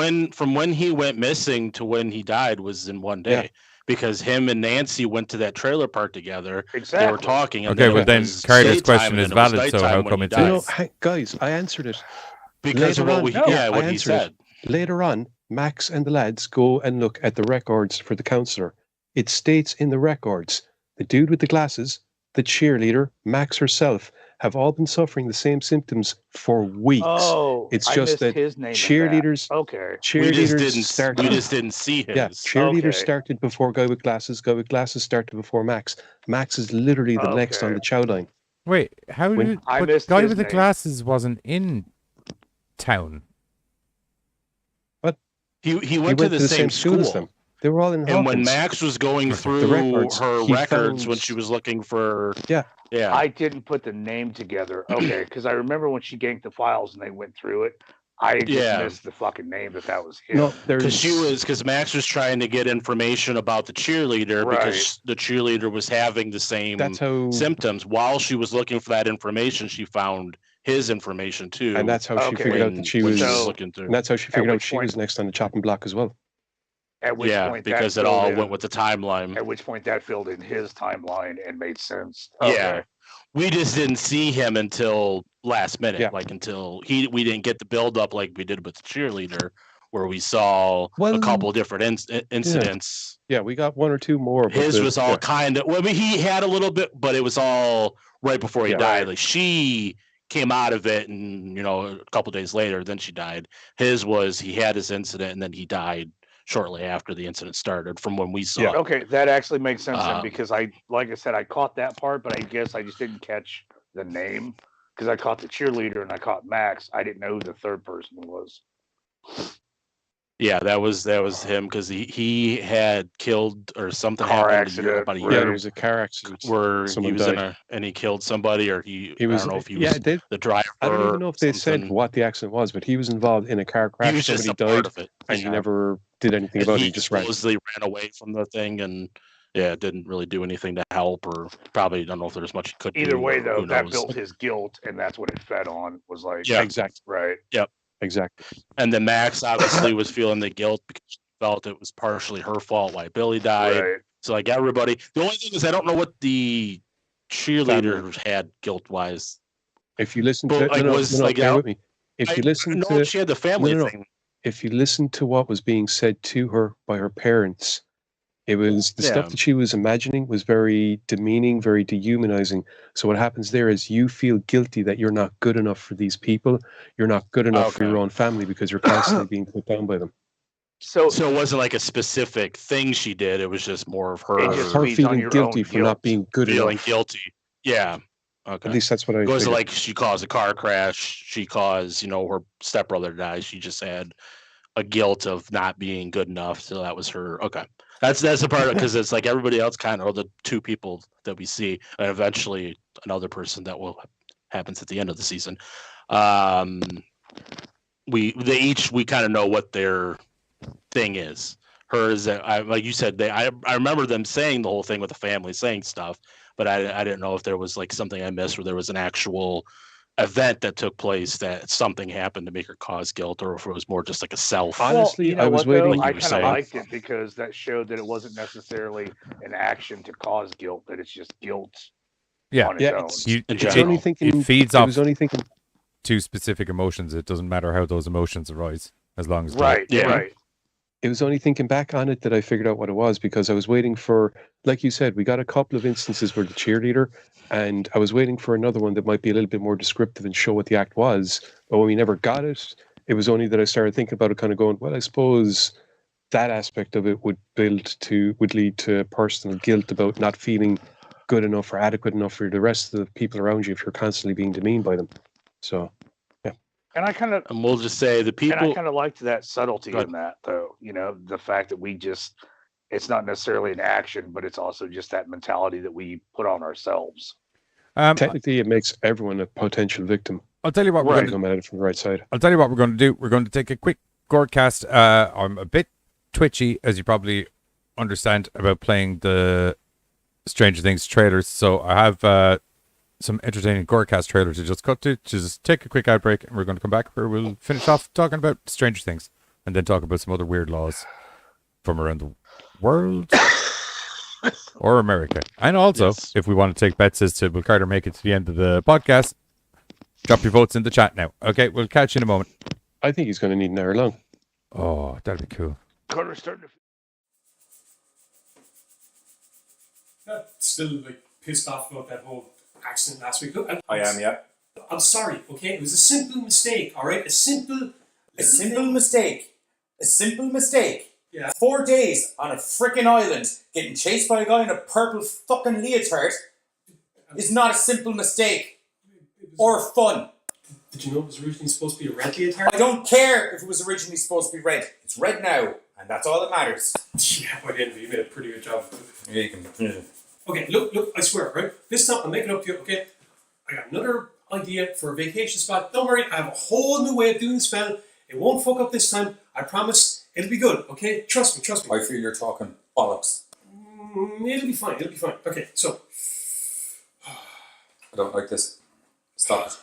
when he went missing to when he died was in one day. Yeah. Because him and Nancy went to that trailer park together. Exactly. They were talking. And Okay, then well it then was Carter's daytime question and is then it was valid, so nighttime how when come he it's died. No, guys, I answered it. Because of Later what on, I what he answered it. said. Later on, Max and the lads go and look at the records for the counselor. It states in the records the dude with the glasses, the cheerleader, Max herself, have all been suffering the same symptoms for weeks. Oh, It's I just missed that his name in that. cheerleaders, Okay. cheerleaders started. We just didn't see his. Yeah, cheerleaders Okay. started before guy with glasses. Guy with glasses started before Max. Max is literally the next on Okay. the chow line. Wait, how When- did I but missed guy his with the name. glasses wasn't in town? He went to the same school. as them. They were all in And when Hawkins. Max was going through records, her he records when found- she was looking for. Yeah. Yeah. I didn't put the name together. Okay, because I remember when she ganked the files and they went through it. I just Yeah. missed the fucking name that was him. No, there's Because Max was trying to get information about the cheerleader Right. because the cheerleader was having the same that's how symptoms. While she was looking for that information, she found his information too. and that's how she Okay. figured out when- that she when was So- looking through. and that's how she figured out which she point- was next on the chopping block as well. At which Yeah, point because that it all filled in- went with the timeline. At which point that filled in his timeline and made sense. Yeah. Okay. We just didn't see him until last minute, Yeah. like until we didn't get the build up like we did with the cheerleader, where we saw a Well, couple different incidents. Yeah, we got one or two more. but His the- was all yeah. kind of. Well, I mean, he had a little bit, but it was all right before he Yeah. died. Like she came out of it, and a couple days later, then she died. His was he had his incident, and then he died shortly after the incident started. From when we saw Yeah. it. Okay, that actually makes sense then Uh, because like I said, I caught that part, but I guess I just didn't catch the name because I caught the cheerleader and I caught Max. I didn't know who the third person was. Yeah, that was him because he had killed or something Car happened accident, about a right. Yeah, year there was a car accident. where Someone he was died. and he killed somebody, or He I was. don't know if he Yeah, was they, the driver. I don't even know if they said something. what the accident was, but he was involved in a car He crash. was just Somebody a part died, of it, and he yeah. never did anything And about it. he He just ran. supposedly ran away from the thing, and didn't really do anything to help, or probably don't know if there's much he could do. Either way, though, who that knows? built his guilt, and that's what it fed on. Was like, Yeah. Exactly. right. Yep. Exactly. And then Max obviously was feeling the guilt because she felt it was partially her fault why Billy died. Right. So like everybody, the only thing is I don't know what the cheerleaders had guilt wise. If you listen But, to like, was, like, bear I- with me. If you listen know to she had the family no. thing. If you listen to what was being said to her by her parents, it was the Yeah. stuff that she was imagining was very demeaning, very dehumanizing. So what happens there is you feel guilty that you're not good enough for these people. You're not good enough for Okay. your own family because you're constantly being put down by them. So it wasn't like a specific thing she did. It was just more of her It just Her feeds feeling on your guilty own for not guilt. being good feeling enough. guilty. Yeah. Okay. At least that's what I It wasn't figured. like she caused a car crash. She caused, her stepbrother died. She just had a guilt of not being good enough. So that was her. Okay. That's the part because it's like everybody else kind of are the two people that we see, and eventually another person that happens at the end of the season. We kind of know what their thing is. Hers, like you said, I remember them saying the whole thing with the family, saying stuff, but I didn't know if there was like something I missed where there was an actual event that took place that something happened to make her cause guilt, or if it was more just like a self. Honestly, you know I was what, though? waiting. Like I you were kind of saying. liked it because that showed that it wasn't necessarily an action to cause guilt; that it's just guilt Yeah. on its Yeah, own. it's, In it's general. only thinking. It feeds I off was only thinking. two specific emotions. It doesn't matter how those emotions arise, as long as they're- Right. Yeah. Right. It was only thinking back on it that I figured out what it was, because I was waiting for, like you said, we got a couple of instances where the cheerleader, and I was waiting for another one that might be a little bit more descriptive and show what the act was. But when we never got it, it was only that I started thinking about it, kind of going, well, I suppose that aspect of it would lead to personal guilt about not feeling good enough or adequate enough for the rest of the people around you if you're constantly being demeaned by them. So And I kind of And we'll just say the people. liked that subtlety Go ahead. in that, though. The fact that it's not necessarily an action, but it's also just that mentality that we put on ourselves. technically it makes everyone a potential victim. I'll tell you what we're Right. going to Come at it from the right side. I'll tell you what we're going to do. We're going to take a quick GoreCast. I'm a bit twitchy, as you probably understand, about playing the Stranger Things trailers. So I have some entertaining GoreCast trailers to just cut to. Just take a quick ad break, and we're going to come back where we'll finish off talking about Stranger Things, and then talk about some other weird laws from around the world or America. And also, Yes. if we want to take bets as to will Carter make it to the end of the podcast, drop your votes in the chat now. Okay, we'll catch you in a moment. I think he's going to need an hour long. Oh, that'd be cool. Carter's starting to. Still like pissed off about that whole accident last week. Look, I am, yeah. I'm sorry, okay? It was a simple mistake, all right? A simple mistake. A simple mistake. Yeah. 4 days on a frickin' island getting chased by a guy in a purple fucking leotard is not a simple mistake or fun. Did you know it was originally supposed to be a red leotard? I don't care if it was originally supposed to be red. It's red now, and that's all that matters. Yeah, by the end of it, you made a pretty good job. Yeah, you can. Okay, look, I swear, right? This time I'm making it up to you, okay? I got another idea for a vacation spot. Don't worry, I have a whole new way of doing the spell. It won't fuck up this time. I promise. It'll be good, okay? Trust me. I feel you're talking bollocks. It'll be fine. Okay, so. I don't like this. Stop it.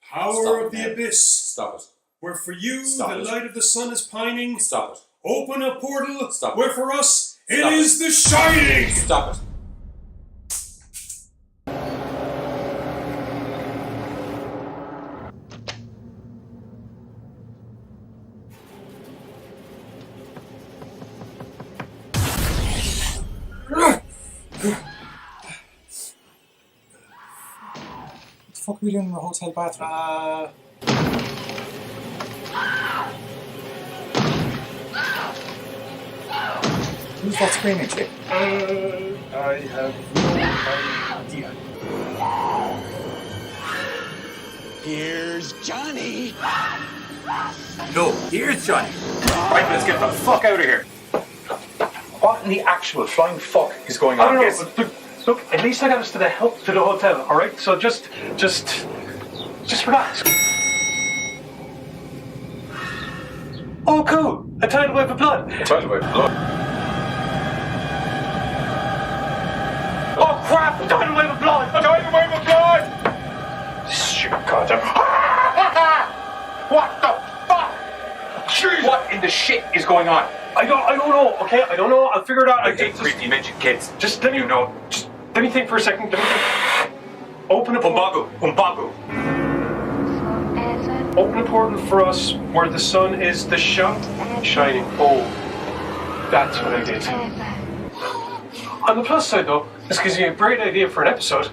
Power Stop of it the now. abyss, Stop it. where for you Stop the it. light of the sun is pining. Stop it. Open a portal, Stop it. where for us it Stop is the shining! Stop it. What the fuck are we doing in the hotel bathroom? Who's that screaming chick? I have no idea. Here's Johnny. No, here's Johnny. Right, let's get the fuck out of here. What in the actual flying fuck is going on, guys? Look, at least I got us to the hotel, all right? So just relax. Oh, cool! A tidal wave of blood. Tidal wave of blood. Oh crap! Tidal wave of blood! Tidal wave of blood! Stupid goddamn. What the fuck? Jeez. What in the shit is going on? I don't know. Okay, I don't know. I'll figure it out. I think Christy mentioned kids. Just let me think for a second. Open a portal. Umbagu. Open a portal for us where the sun is the shining. Oh, that's what I did. On the plus side, though, this gives you a great idea for an episode.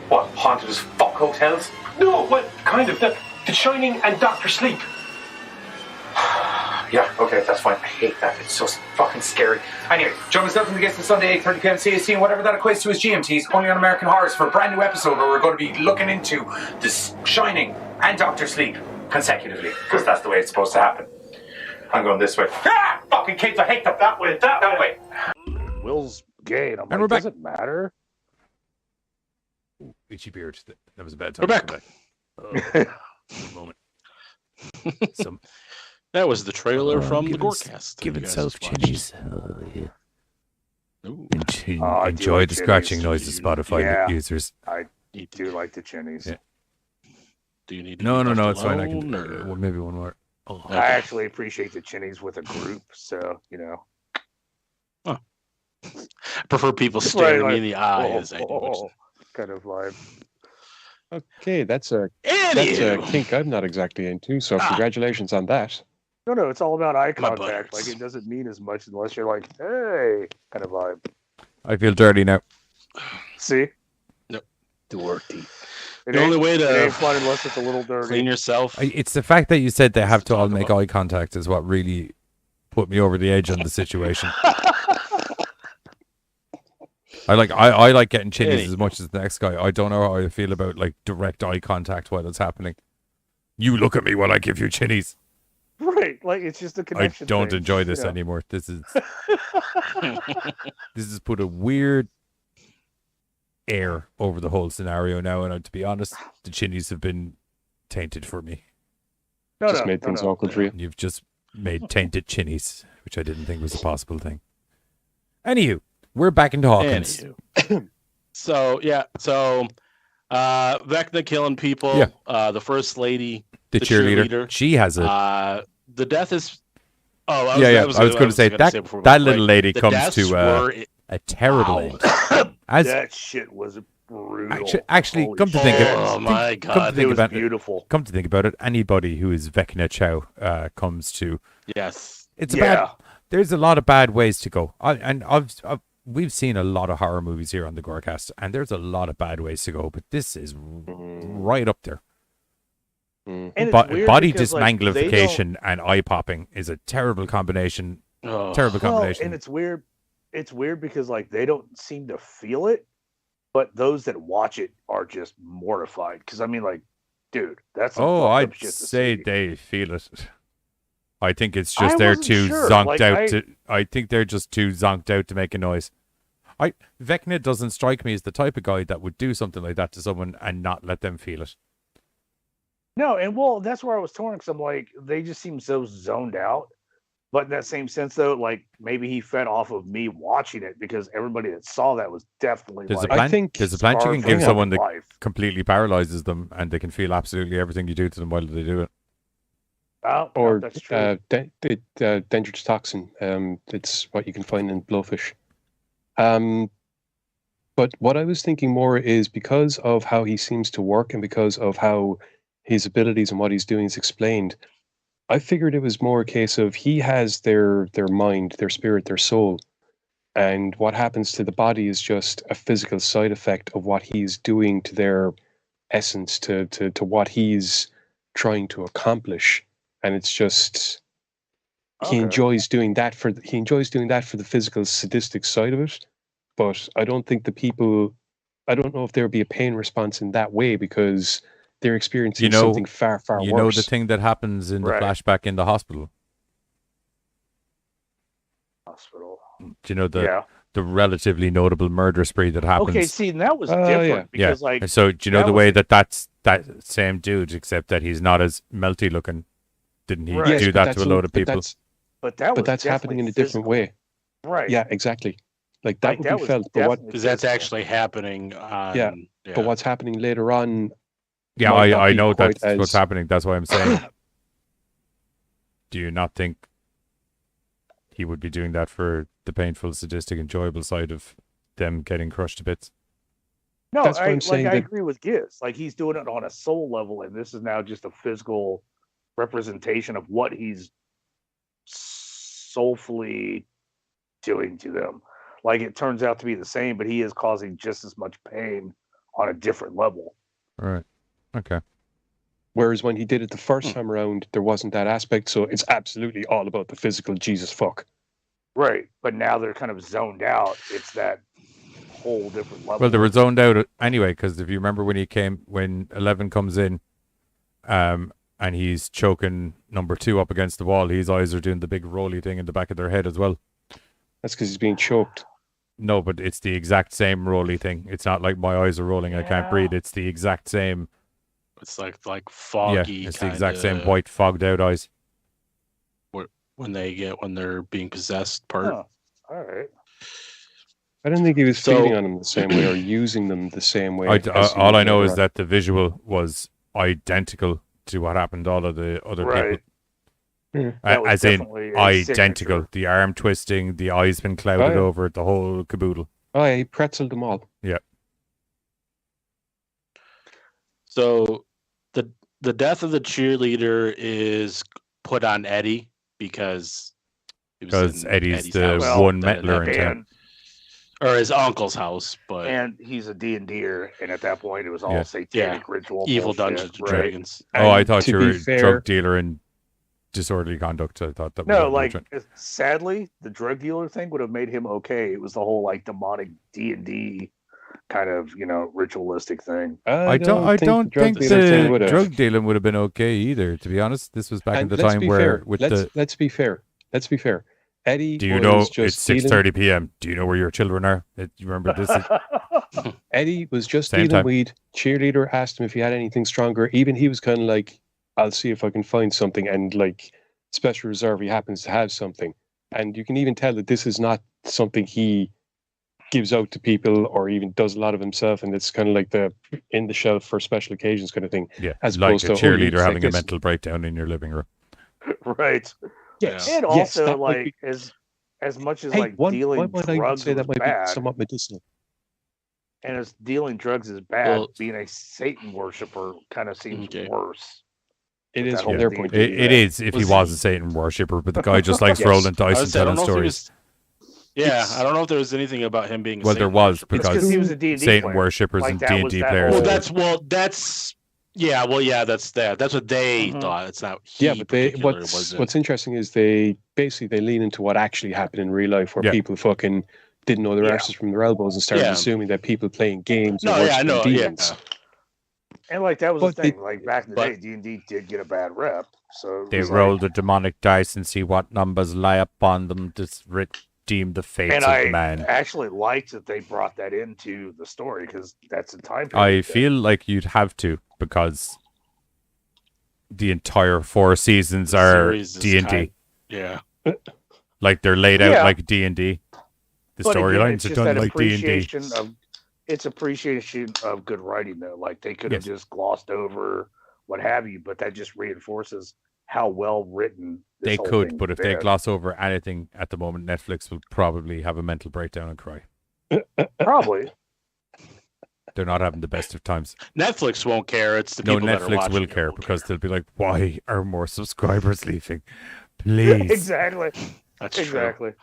What, haunted as fuck hotels? No, well, kind of. The Shining and Dr. Sleep. Yeah, okay, that's fine. I hate that. It's so fucking scary. Anyway, join myself and the guests on Sunday, 8:30 p.m. CST, and whatever that equates to as GMTs, only on American Horrors, for a brand new episode where we're going to be looking into The Shining and Dr. Sleep consecutively, because that's the way it's supposed to happen. I'm going this way. Ah! Fucking kids, I hate them. That way, that way. Will's gay, and I'm And like, we're back. does it matter? Itchy beard. That was a bad time. We're back. Moment. That was the trailer from the GoreCast. Give You guys itself just watched. chinnies. Ooh. I do Enjoy like the chinnies. scratching noises, Spotify Yeah. users. I do like the chinnies. Yeah. Do you need to No, be left it's fine. I alone, can. or- Well, maybe one more. Oh, I actually appreciate the chinnies with a group, so I prefer people Right, staring me like, in the eyes. kind of vibe. Okay, that's a Anywho. kink I'm not exactly into. So congratulations on that. No, it's all about eye My contact. buttocks. Like, it doesn't mean as much unless you're like, hey, kind of vibe. I feel dirty now. See? Nope. Dirty. It The only ain't- way it to ain't fun unless it's a little dirty. clean yourself. It's the fact that you said they have to all Talk make about- eye contact is what really put me over the edge on the situation. I like getting chinnies as much as the next guy. I don't know how I feel about like direct eye contact while it's happening. You look at me while I give you chinnies. Right, like it's just a I connection. don't thing, enjoy this you know? anymore. This has put a weird air over the whole scenario now, and to be honest, the chinnies have been tainted for me. Just made things awkward for you. You've just made tainted chinnies, which I didn't think was a possible thing. Anywho, we're back into Hawkins. Anywho. So Vecna killing people. Yeah. The first lady, The cheerleader. She has a. The death is. Oh, I was going to say that little lady comes to a terrible end. That shit was brutal. Actually, Holy come to think of it. Oh my god, it was beautiful. Come to think about it, anybody who is Vecna Chow comes to. Yes. It's bad. There's a lot of bad ways to go, we've seen a lot of horror movies here on the GoreCast, and there's a lot of bad ways to go, but this is right up there. And it's weird body because, like, dismantlification and eye popping is a terrible combination. Terrible combination. And it's weird. It's weird because like they don't seem to feel it, but those that watch it are just mortified. Because I mean, like, dude, that's some fucked up I'd shit to say see. they feel it. I think it's just they're wasn't too sure. zonked Like, out. I think they're just too zonked out to make a noise. Vecna doesn't strike me as the type of guy that would do something like that to someone and not let them feel it. No, and well, that's where I was torn because I'm like, they just seem so zoned out. But in that same sense, though, like maybe he fed off of me watching it because everybody that saw that was definitely There's like, a plant. There's a plant you can give someone that life. completely paralyzes them, and they can feel absolutely everything you do to them while they do it. Oh, Or that's true. dangerous toxin. It's what you can find in blowfish. But what I was thinking more is because of how he seems to work and because of how his abilities and what he's doing is explained, I figured it was more a case of he has their mind, their spirit, their soul. And what happens to the body is just a physical side effect of what he's doing to their essence, to what he's trying to accomplish. And it's just he enjoys doing that for the physical sadistic side of it. But I don't think I don't know if there would be a pain response in that way because they're experiencing something far, far you worse. know the thing that happens in the flashback in the hospital. Do you know the relatively notable murder spree that happens? Okay, see, and that was different because like. So do you know the way that's that same dude, except that he's not as melty looking? Didn't he do that to a load of people? But that's happening in a different way. Right. Yeah, exactly. Like that would be felt, but because that's actually happening. But what's happening later on? Yeah, I know that's what's happening. That's why I'm saying. Do you not think he would be doing that for the painful, sadistic, enjoyable side of them getting crushed to bits? No, I agree with Giz. Like he's doing it on a soul level, and this is now just a physical representation of what he's soulfully doing to them. Like it turns out to be the same, but he is causing just as much pain on a different level. Right. Okay. Whereas when he did it the first time around, there wasn't that aspect. So it's absolutely all about the physical Jesus fuck. Right. But now they're kind of zoned out. It's that whole different level. Well, they were zoned out anyway, because if you remember when 11 comes in, and he's choking number 2 up against the wall, his eyes are doing the big rolly thing in the back of their head as well. That's because he's being choked. No, but it's the exact same rolly thing. It's not like my eyes are rolling, I can't breathe. It's the exact same. It's like foggy. Yeah, it's the exact same white fogged out eyes. When they're being possessed part. Oh, all right. I don't think he was feeding on them the same way or using them the same way. All I know is that the visual was identical to what happened to all of the other people. As in identical. Signature. The arm twisting, the eyes been clouded over, the whole caboodle. Oh, yeah, he pretzeled them all. Yeah. So the death of the cheerleader is put on Eddie because Eddie's the one meddler in town. Or his uncle's house, and he's a D&D-er, and at that point it was all satanic ritual, evil bullshit, Dungeons and Dragons. Oh, I thought you were a drug dealer and disorderly conduct. I thought that was sadly, the drug dealer thing would have made him okay. It was the whole like demonic D&D kind of ritualistic thing. I don't think the drug dealing would have been okay either. To be honest, this was back in the time where let's be fair. Eddie, do you know it's 6:30 p.m.? Do you know where your children are? You remember this? Eddie was just dealing weed. Cheerleader asked him if he had anything stronger. Even he was kind of like, I'll see if I can find something. And like Special Reserve, he happens to have something. And you can even tell that this is not something he gives out to people or even does a lot of himself. And it's kind of like the in the shelf for special occasions kind of thing. Yeah, as like a cheerleader having a mental breakdown in your living room. Right. Yes. And also, as much as dealing drugs is bad, somewhat medicinal. And as dealing drugs is bad, being a Satan worshiper kind of seems worse. It is from their point of view. It is if he was a Satan worshipper, but the guy just likes rolling dice and telling stories. I don't know if there was anything about him being. There was because he was a D&D Satan player. worshippers and D&D players. That's that's what they thought. It's not. But what's interesting is they lean into what actually happened in real life, where people fucking didn't know their asses from their elbows and started assuming that people playing games. Demons. And that was the thing. Like back in the day, D&D did get a bad rep. So they roll the demonic dice and see what numbers lie upon them to redeem the fates of man. And I actually liked that they brought that into the story because that's a time period. I feel like you'd have to, because the entire 4 seasons are D&D. Like they're laid out like D&D. The storylines are done like D&D. It's appreciation of good writing, though. Like they could have just glossed over what have you, but that just reinforces how well written they could. But if they gloss over anything at the moment, Netflix will probably have a mental breakdown and cry. Probably. They're not having the best of times. Netflix won't care. It's the people that are Netflix will care because they'll be like, "Why are more subscribers leaving? Please." Exactly. That's exactly. True.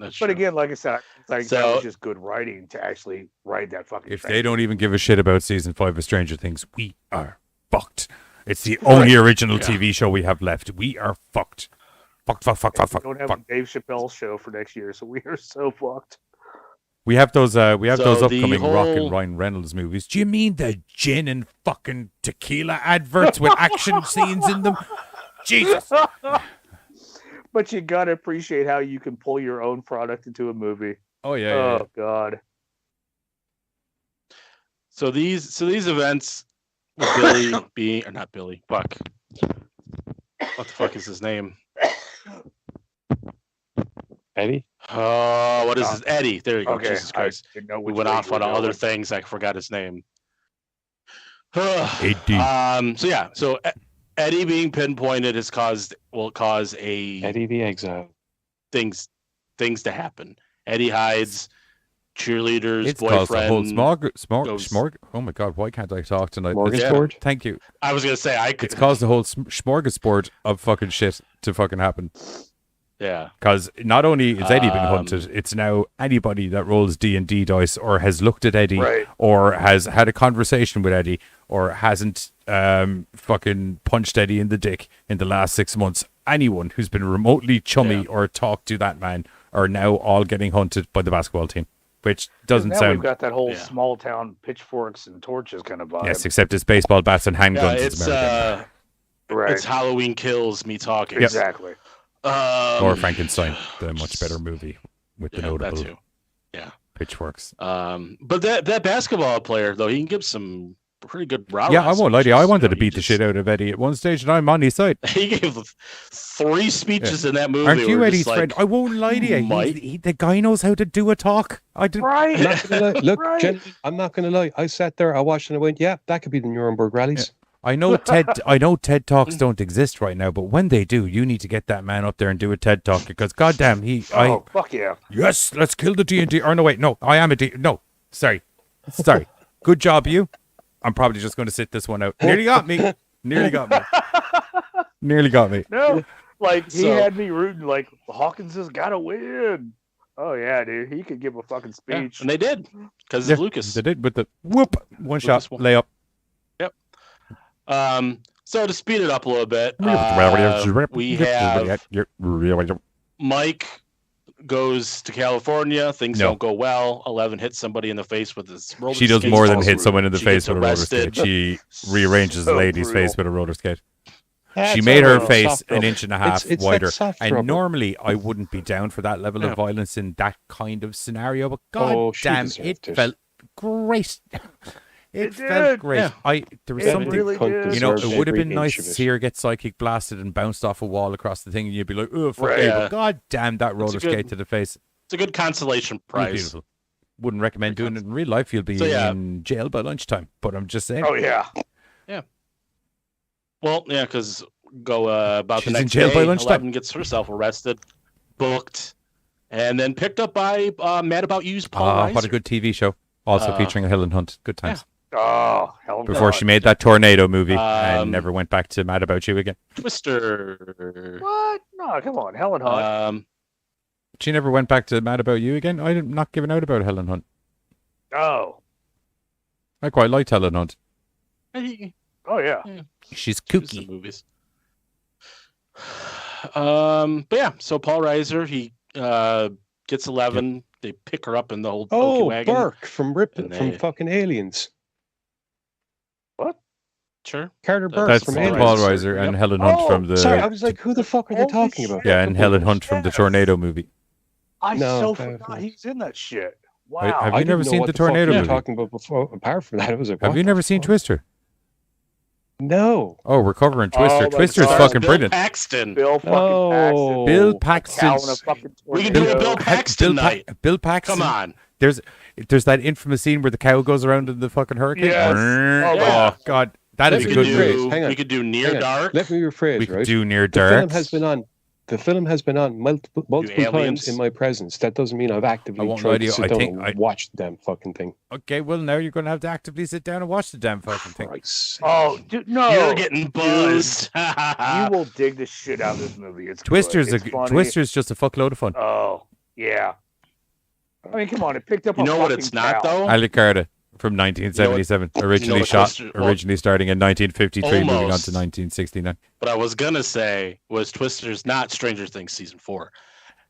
That's but true. again, like I said, that was just good writing to actually write that fucking. If they don't even give a shit about season 5 of Stranger Things, we are fucked. It's the only original TV show we have left. We are fucked. Fuck. We don't have a Dave Chappelle show for next year, so we are so fucked. We have those So the upcoming Rock and whole- Ryan Reynolds movies. Do you mean the gin and fucking tequila adverts with action scenes in them? Jesus. But you gotta appreciate how you can pull your own product into a movie. Oh yeah. Oh God. So these events, with Billy being or not Billy, fuck. What the fuck is his name? Eddie? Oh, what is his Eddie? There you go. Okay, Jesus Christ. I didn't know We which went way off you were on other going. things. I forgot his name. Eddie. So yeah, so Eddie being pinpointed will cause a Eddie the Exile. things to happen. Eddie hides, cheerleaders, It's caused a whole boyfriend. smorg. Oh my God, why can't I talk tonight? Smorgasbord? Thank you. I was gonna say I could. It's caused a whole smorgasbord of fucking shit to fucking happen. Yeah. Because not only is Eddie being hunted, it's now anybody that rolls D&D dice or has looked at Eddie Right. or has had a conversation with Eddie or hasn't fucking punched Eddie in the dick in the last 6 months. Anyone who's been remotely chummy or talked to that man are now all getting hunted by the basketball team, which doesn't Now sound... we've got that whole Yeah. small town pitchforks and torches kind of vibe. Yes, except it's baseball bats and handguns. Yeah, It's American. right. it's Halloween Kills me talking. Exactly. Or Frankenstein, the much better movie with the Yeah, that notable too. Yeah. pitchforks. But that basketball player though, he can give some pretty good rah. Yeah, I won't lie to you. I wanted to beat the shit out of Eddie at one stage, and I'm on his side. He gave 3 speeches in that movie. Aren't you were Eddie's just friend? like, I won't lie to you. Mike. The guy knows how to do a talk. I didn't. Right. I'm not gonna lie. Look, Right. gentlemen, I'm not going to lie. I sat there, I watched, and I went, "Yeah, that could be the Nuremberg rallies." I know TED Talks don't exist right now, but when they do, you need to get that man up there and do a TED Talk because goddamn, Oh, fuck yeah. yes, let's kill the D&D. Or no, wait, no, I am a D. No, sorry. Good job, you. I'm probably just going to sit this one out. Nearly got me. Nearly got me. No, like he So- had me rooting. Like Hawkins has got to win. Oh yeah, dude, he could give a fucking yeah, speech. and they did because Yeah, of Lucas. They did with the whoop, one shot, won. layup. So to speed it up a little bit, we have Mike goes to California. Things No. don't go well. 11 hits somebody in the face with his roller She does skates, more than falls hit through. someone in the She face gets with a roller arrested. skate. She rearranges So the lady's brutal. face with a roller skate. That's She made all her right. face Soft an rubber. inch and a half It's wider. that soft And rubber. normally I wouldn't be down for that level Yeah. of violence in that kind of scenario, but god Oh, she damn, deserved it it. felt great. It It felt did. great. Yeah. There was It something, really did. you know, deserves it would have every been nice inch to of it. see her get psychic blasted and bounced off a wall across the thing, and you'd be like, oh, fuck Right. you. Yeah. But god damn, that roller a good skate to the face. It's a good consolation It was prize. beautiful. Wouldn't recommend doing it in real life. You'll be So, yeah. in jail by lunchtime. But I'm just saying. Oh yeah. Well, yeah, because about She's the in next jail day, by lunchtime. 11 gets herself arrested, booked, and then picked up by Mad About You's Paul Ah, what a Reiser. good TV show. Also Uh, featuring Helen Hunt. Good times. Oh hell. Before no. she made that Tornado movie and Um, never went back to Mad About You again. Twister. What? No, come on, Helen Hunt. She never went back to Mad About You again. I'm not giving out about Helen Hunt. Oh. I quite liked Helen Hunt. Oh yeah. She's Some kooky. movies. But yeah, so Paul Reiser, he gets 11. They pick her up in the old pokey Oh, wagon. Burke from Ripton, And from they- fucking Aliens. Sure. Carter Burke That's from Paul Aliens. Paul Reiser. Reiser and Yep. Helen Hunt from the Sorry, I was like, who the fuck are they Holy talking about? shit. yeah, and Helen Hunt from the Yes. Tornado movie. I No, so okay, forgot okay. he's in that shit. Wow. Have you I didn't never know seen what the fuck Tornado you were movie? talking about before. Apart from that, I was like, Have what you the never seen fuck? Twister? No. Oh, we're covering Oh Twister. my Twister's God. fucking Bill brilliant. Paxton. Bill fucking Oh. Paxton. Bill Cow Paxton. in a fucking We can do a tornado. Bill Paxton night. Bill Paxton. Come on. There's that infamous scene where the cow goes around in the fucking hurricane. Yes. Oh, yeah. God, that is We a could good phrase. movie. Hang on. we could do Near Hang on. Dark. Let me rephrase, We could right? do Near The Dark. film has been on. The film has been on multiple Aliens? times in my presence. That doesn't mean I've I actively won't lie tried to to you, sit I down think and watch the damn fucking thing. Okay, well now you're going to have to actively sit down and watch the damn fucking thing. Christ. Oh, dude, no. You're getting buzzed. You will dig the shit out of this movie. It's Twister's good. It's funny. Twister's just a fuckload of fun. Oh, yeah. I mean, come on. It picked up You a know what fucking it's not, cow. though? Alucarda from 1977, originally what shot, Twister- originally starting in 1953, moving on Almost. to 1969. What I was going to say was Twister's not Stranger Things Season 4.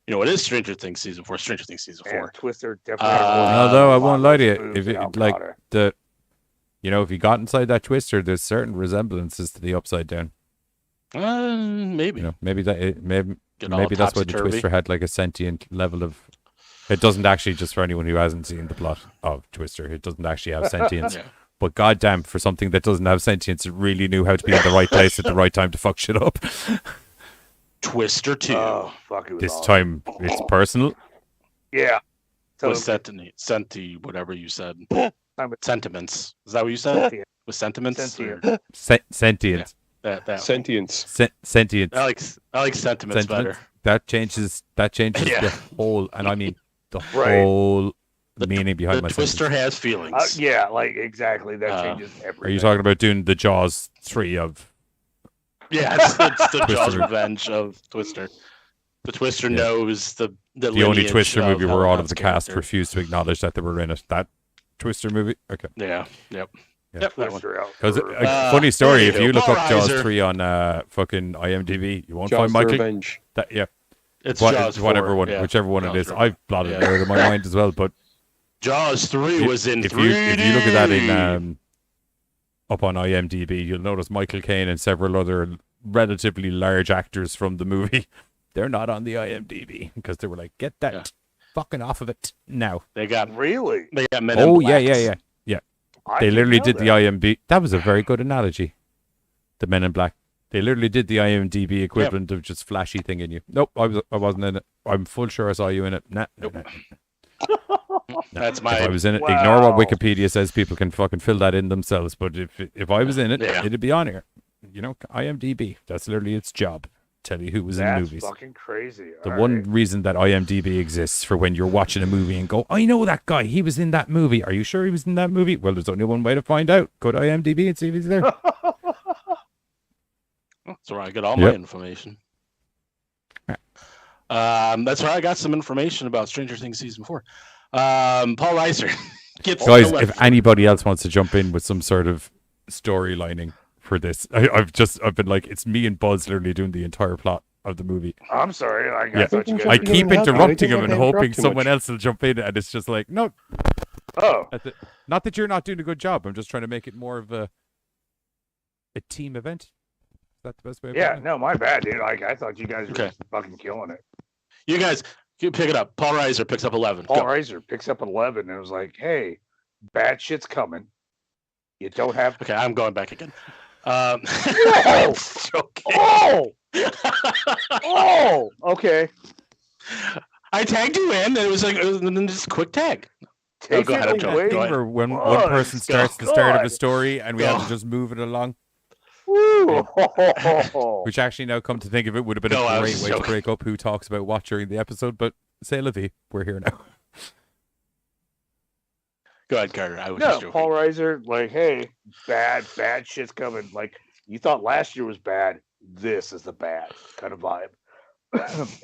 You know, it is Stranger Things season 4. Stranger Things season 4. And Twister definitely. Although I won't lie to you, moves if than it, Al like Potter. if you got inside that Twister, there's certain resemblances to the Upside Down. Maybe. You know, maybe Get all maybe that's why the topsy-turvy. Twister had like a sentient level of. It doesn't actually, just for anyone who hasn't seen the plot of Twister, it doesn't actually have sentience. Yeah. But goddamn, for something that doesn't have sentience, it really knew how to be in the right place at the right time to fuck shit up. Twister 2. Oh, fuck, it was This awesome. time, it's personal. Yeah. So With senti, whatever you said. Sentiments. Is that what you said? Sentient. With sentiments? Sentient. Or Sentience. that Sentience. Sentience. I like sentiments better. That changes Yeah. the whole, and I mean the Right. whole meaning behind The my Twister sentence. has feelings. Yeah, like exactly. That changes everything. Are you talking about doing the Jaws 3 of... Yeah, it's the Jaws Twister. Revenge of Twister. The Twister knows the The only lineage Twister movie of where all of Helen's the cast character. refused to acknowledge that they were in it. That Twister movie? Okay. Yeah, yep. Yeah. Yep, that one. Twister out. Because for- funny story, there if you you go. look up Jaws Polarizer. 3 on fucking IMDb, you won't Jaws find the Michael. Revenge. It's What- Jaws 4. whatever one, yeah. whichever one it Jaws is. 4. I've blotted it Yeah. out of my mind as well. But Jaws 3 was in if 3D. you look at that in up on IMDb, you'll notice Michael Caine and several other relatively large actors from the movie. They're not on the IMDb because they were like, get that Yeah. fucking off of it now. They got Really? Men in Oh Blacks. yeah. I They didn't literally know did that. the IMDb. That was a very good analogy. The Men in Black. They literally did the IMDb equivalent of just flashy thing in you. Nope, I wasn't in it. I'm full sure I saw you in it. Nah. That's If my. I was in it, ignore what Wow. Wikipedia says. People can fucking fill that in themselves. But if I was in it, Yeah. it'd be on here. You know, IMDb. That's literally its job. Tell you who was in That's movies. fucking crazy. The All one right. reason that IMDb exists for when you're watching a movie and go, I know that guy. He was in that movie. Are you sure he was in that movie? Well, there's only one way to find out. Go to IMDb and see if he's there. That's where I get all my Yep. information. That's where I got some information about Stranger Things season 4. Paul Reiser gets Guys, no if episode. anybody else wants to jump in with some sort of storylining for this, I've been like, it's me and Buzz literally doing the entire plot of the movie. I'm sorry. I Yeah. thought you guys. I Jumping in keep and helping. I interrupting think him and I hoping interrupt too someone much. else will jump in, and it's just like, no, Oh, that's it. Not that you're not doing a good job. I'm just trying to make it more of a team event. Is that the best way of yeah. putting it? No, my bad, dude. Like I thought you guys were Okay. fucking killing it. You guys, you pick it up. Paul Reiser picks up 11. Paul Go. Reiser picks up 11 and it was like, "Hey, bad shit's coming. You don't have." Okay, I'm going back again. Whoa! Joking. Oh, oh, okay. I tagged you in, and it was just a quick tag. Take go ahead, it I'm joking. away. Go ahead. Remember when one Buzz, person starts the go start of a on. story and we have to Go. just move it along? Woo. Which actually, now come to think of it, would have been No, I a was great way to joking. break up who talks about what during the episode. But say la vie, we're here now. Go ahead, Carter. I was just No, joking. Paul Reiser, like, hey, bad shit's coming. Like, you thought last year was bad. This is the bad kind of vibe.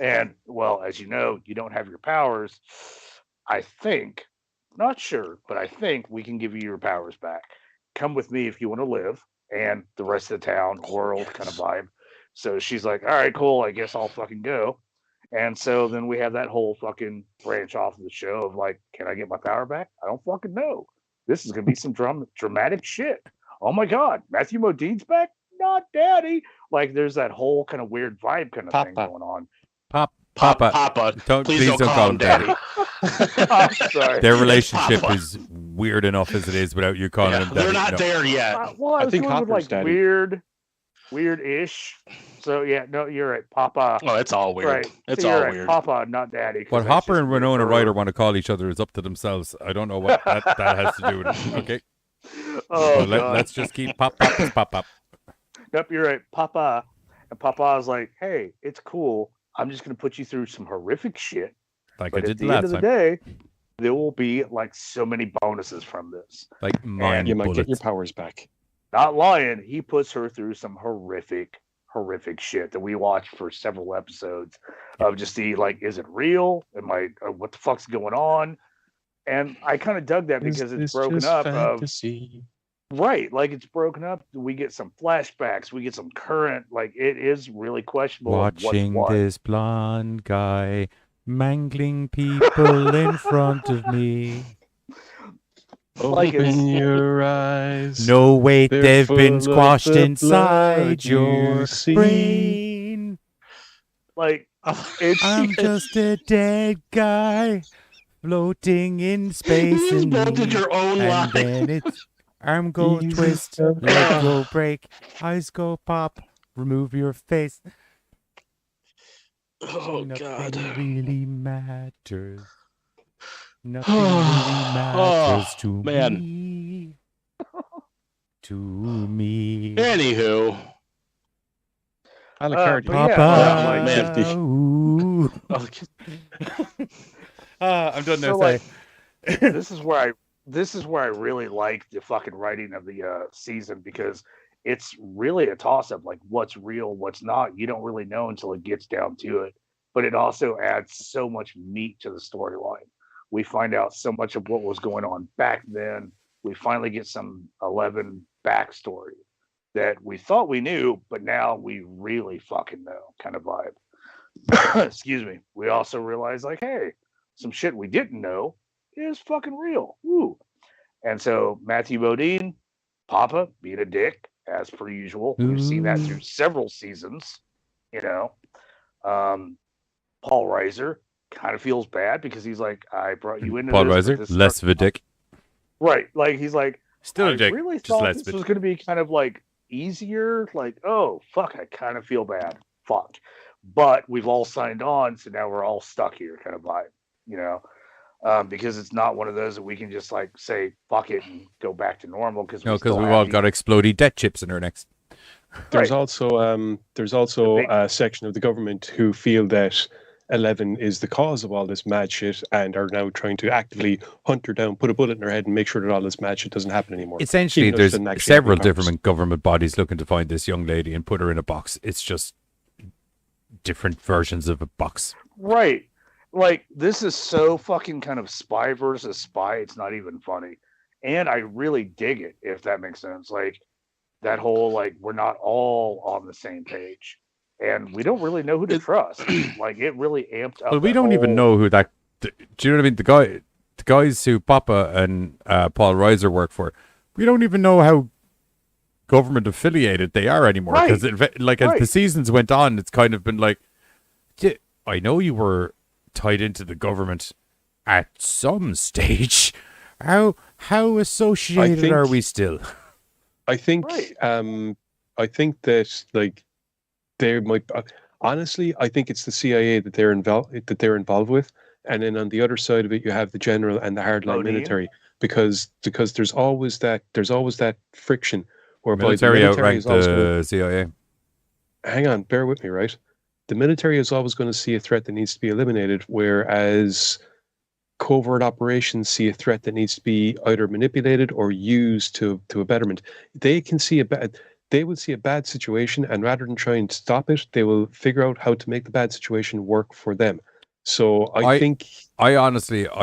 And, well, as you know, you don't have your powers. I think, not sure, but I think we can give you your powers back. Come with me if you want to live, and the rest of the town, world kind of vibe. So she's like, all right, cool. I guess I'll fucking go. And so then we have that whole fucking branch off of the show of like, can I get my power back? I don't fucking know. This is gonna be some dramatic shit. Oh my god, Matthew Modine's back? Not daddy. Like there's that whole kind of weird vibe kind of thing Papa. going on. Papa, Papa. please don't call him daddy. I'm sorry. Their relationship Papa. is weird enough as it is without you calling Yeah, him daddy. they're not No. there yet. Well, I I was think going with Hopper's like daddy. weird-ish. So yeah, no, you're right. Papa. Oh, it's all weird. Right. It's so all you're right. weird. Papa, not daddy. 'cause What that's Hopper just and weird Winona for Ryder her. want to call each other is up to themselves. I don't know what that has to do with it. Okay, Oh, so God. let's just keep pop. Nope, you're right. Papa. And Papa was like, hey, it's cool. I'm just going to put you through some horrific shit. Like But I at did the the end last of the time. day, there will be like so many bonuses from this. Like mind You might bullets. get your powers back. Not lying. He puts her through some horrific shit that we watched for several episodes of just the like, is it real? Am I, what the fuck's going on? And I kind of dug that because it's broken up right. Like it's broken up. We get some flashbacks. We get some current, like it is really questionable. of what's Watching what. this blonde guy mangling people in front of me. Like Open it's- your eyes. No, wait, They're they've been full of squashed the inside blood you your see. brain. like it's I'm just a dead guy floating in space. You just and bolted your own and line. then it's arm go Easy twist, stuff. leg go break, eyes go pop, remove your face. Oh Nothing God. really matters. Nothing really matters to man. me. To me. Anywho, A la carte. but yeah, Papa. like, man. 50. Ooh. okay. I'm done now. So, Say. like, this is where I really like the fucking writing of the season, because it's really a toss up, like what's real, what's not. You don't really know until it gets down to it. But it also adds so much meat to the storyline. We find out so much of what was going on back then. We finally get some 11 backstory that we thought we knew, but now we really fucking know, kind of vibe. Excuse me. We also realize, like, hey, some shit we didn't know is fucking real. Woo. And so Matthew Modine, Papa, being a dick, as per usual. We've seen that through several seasons, you know. Paul Reiser kind of feels bad because he's like, I brought you into Paul this, but Reiser, this less of a dick. Right. Like, he's like, Still a I dick, really just thought less this of a was going to be kind of like easier. Like, oh, fuck, I kind of feel bad. Fuck. But we've all signed on, so now we're all stuck here kind of vibe, you know? Because it's not one of those that we can just like say, fuck it and go back to normal. Because No, because we've all got explodey debt chips in our necks. There's Right. also a section of the government who feel that 11 is the cause of all this mad shit and are now trying to actively hunt her down, put a bullet in her head, and make sure that all this mad shit doesn't happen anymore. Essentially, Even though she there's doesn't actually have several any powers. different government bodies looking to find this young lady and put her in a box. It's just different versions of a box. Right. Like, this is so fucking kind of spy versus spy. It's not even funny. And I really dig it, if that makes sense. Like, that whole, like, we're not all on the same page. And we don't really know who to trust. Like, it really amped up. Well, we that don't even whole- know who that. Do you know what I mean? The guys who Papa and Paul Reiser work for, we don't even know how government affiliated they are anymore. Because as the seasons went on, it's kind of been like, I know you were tied into the government at some stage. How associated are we still? I think I think that like there might honestly I think it's the CIA that they're involved with, and then on the other side of it you have the general and the hardline military, because there's always that friction whereby Military the military outranked is always the CIA. hang on, bear with me, right? The military is always going to see a threat that needs to be eliminated, whereas covert operations see a threat that needs to be either manipulated or used to a betterment. They can see they will see a bad situation, and rather than try and stop it, they will figure out how to make the bad situation work for them. So I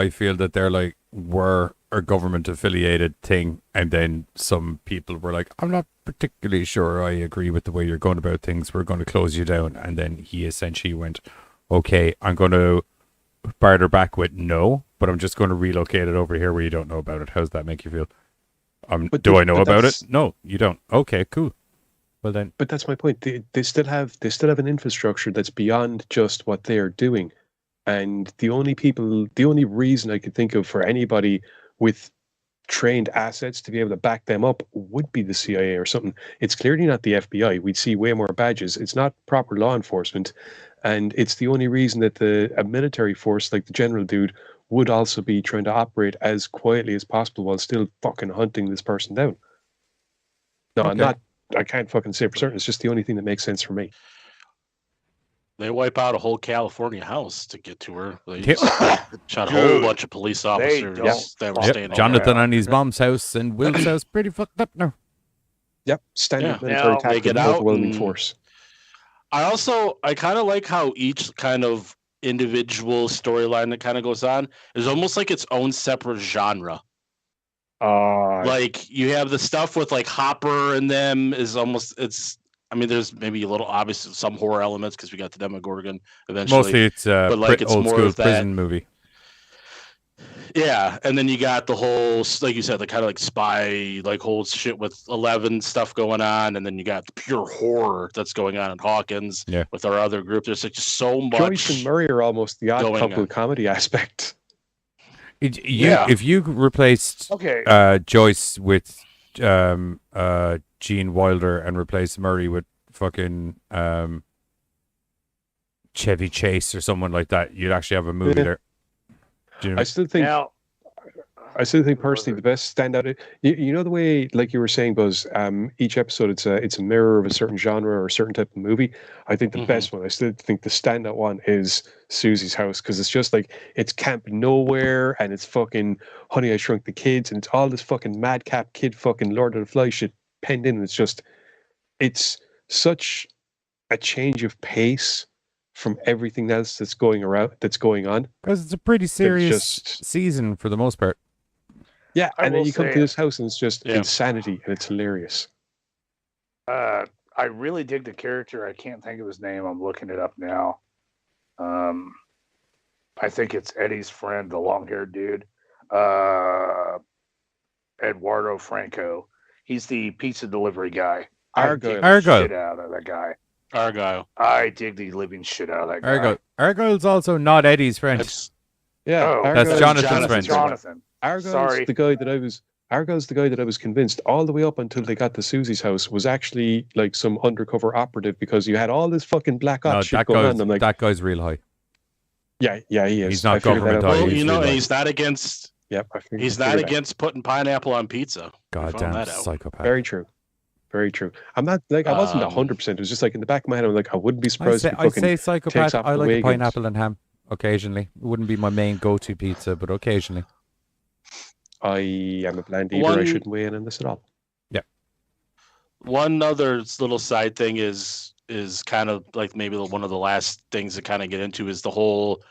feel that they're like, we're a government affiliated thing, and then some people were like, I'm not particularly sure I agree with the way you're going about things, we're going to close you down. And then he essentially went, okay, I'm going to barter back with no, but I'm just going to relocate it over here where you don't know about it. How's that make you feel? Do I know about it? No, you don't. Okay, cool. Well then, but that's my point. They still have an infrastructure that's beyond just what they're doing, and the only reason I could think of for anybody with trained assets to be able to back them up would be the CIA or something. It's clearly not the FBI. We'd see way more badges. It's not proper law enforcement, and it's the only reason that a military force like the general dude would also be trying to operate as quietly as possible while still fucking hunting this person down. No, Okay. I can't fucking say for certain. It's just the only thing that makes sense for me. They wipe out a whole California house to get to her. They Yep. shot a whole bunch of police officers don't that were fuck staying Jonathan over. and his mom's house and Will's house pretty fucked up now. Yep, standard Yeah. military Now, tactic, they get out overwhelming and- force. I kind of like how each kind of individual storyline that kind of goes on is almost like its own separate genre. Like you have the stuff with like Hopper and them is almost it's I mean, there's maybe a little obvious some horror elements because we got the Demogorgon eventually. Mostly it's but like it's old more school of that, prison movie. Yeah, and then you got the whole, like you said, the kind of like spy, like whole shit with 11 stuff going on, and then you got the pure horror that's going on in Hawkins with our other group. There's like just so much. Joyce and Murray are almost the odd couple on. comedy aspect. If you replaced Joyce with Gene Wilder and replaced Murray with fucking Chevy Chase or someone like that, you'd actually have a movie there. I still think personally the best standout. You know the way, like you were saying, Buzz. Each episode it's a mirror of a certain genre or a certain type of movie. I think the best one. I still think the standout one is Susie's House, because it's just like it's Camp Nowhere and it's fucking Honey I Shrunk the Kids and it's all this fucking madcap kid fucking Lord of the Flies shit penned in. It's such a change of pace from everything else that's going on, because it's a pretty serious season for the most part. Yeah, and then you come to this house and it's just insanity and it's hilarious. I really dig the character. I can't think of his name. I'm looking it up now. I think it's Eddie's friend, the long-haired dude, Eduardo Franco. He's the pizza delivery guy. Argyle. Shit out of that guy. Argyle. I dig the living shit out of that guy. Argyle's also not Eddie's friend. That's Jonathan's friend. Jonathan. Argyle's the guy that I was convinced all the way up until they got to Susie's house was actually like some undercover operative, because you had all this fucking black ops shit going on. I'm like, that guy's real high. Yeah, he is. He's not government. Well, he's not against. Yep, he's not against putting pineapple on pizza. Goddamn psychopath. Very true. Very true. I'm not like I wasn't 100%. It was just like in the back of my head, I'm like, I wouldn't be surprised. I'd say psychopath. I like a pineapple and ham occasionally. It wouldn't be my main go-to pizza, but occasionally. I am a bland eater. I shouldn't weigh in on this at all. Yeah. One other little side thing is kind of like maybe one of the last things to kind of get into is the whole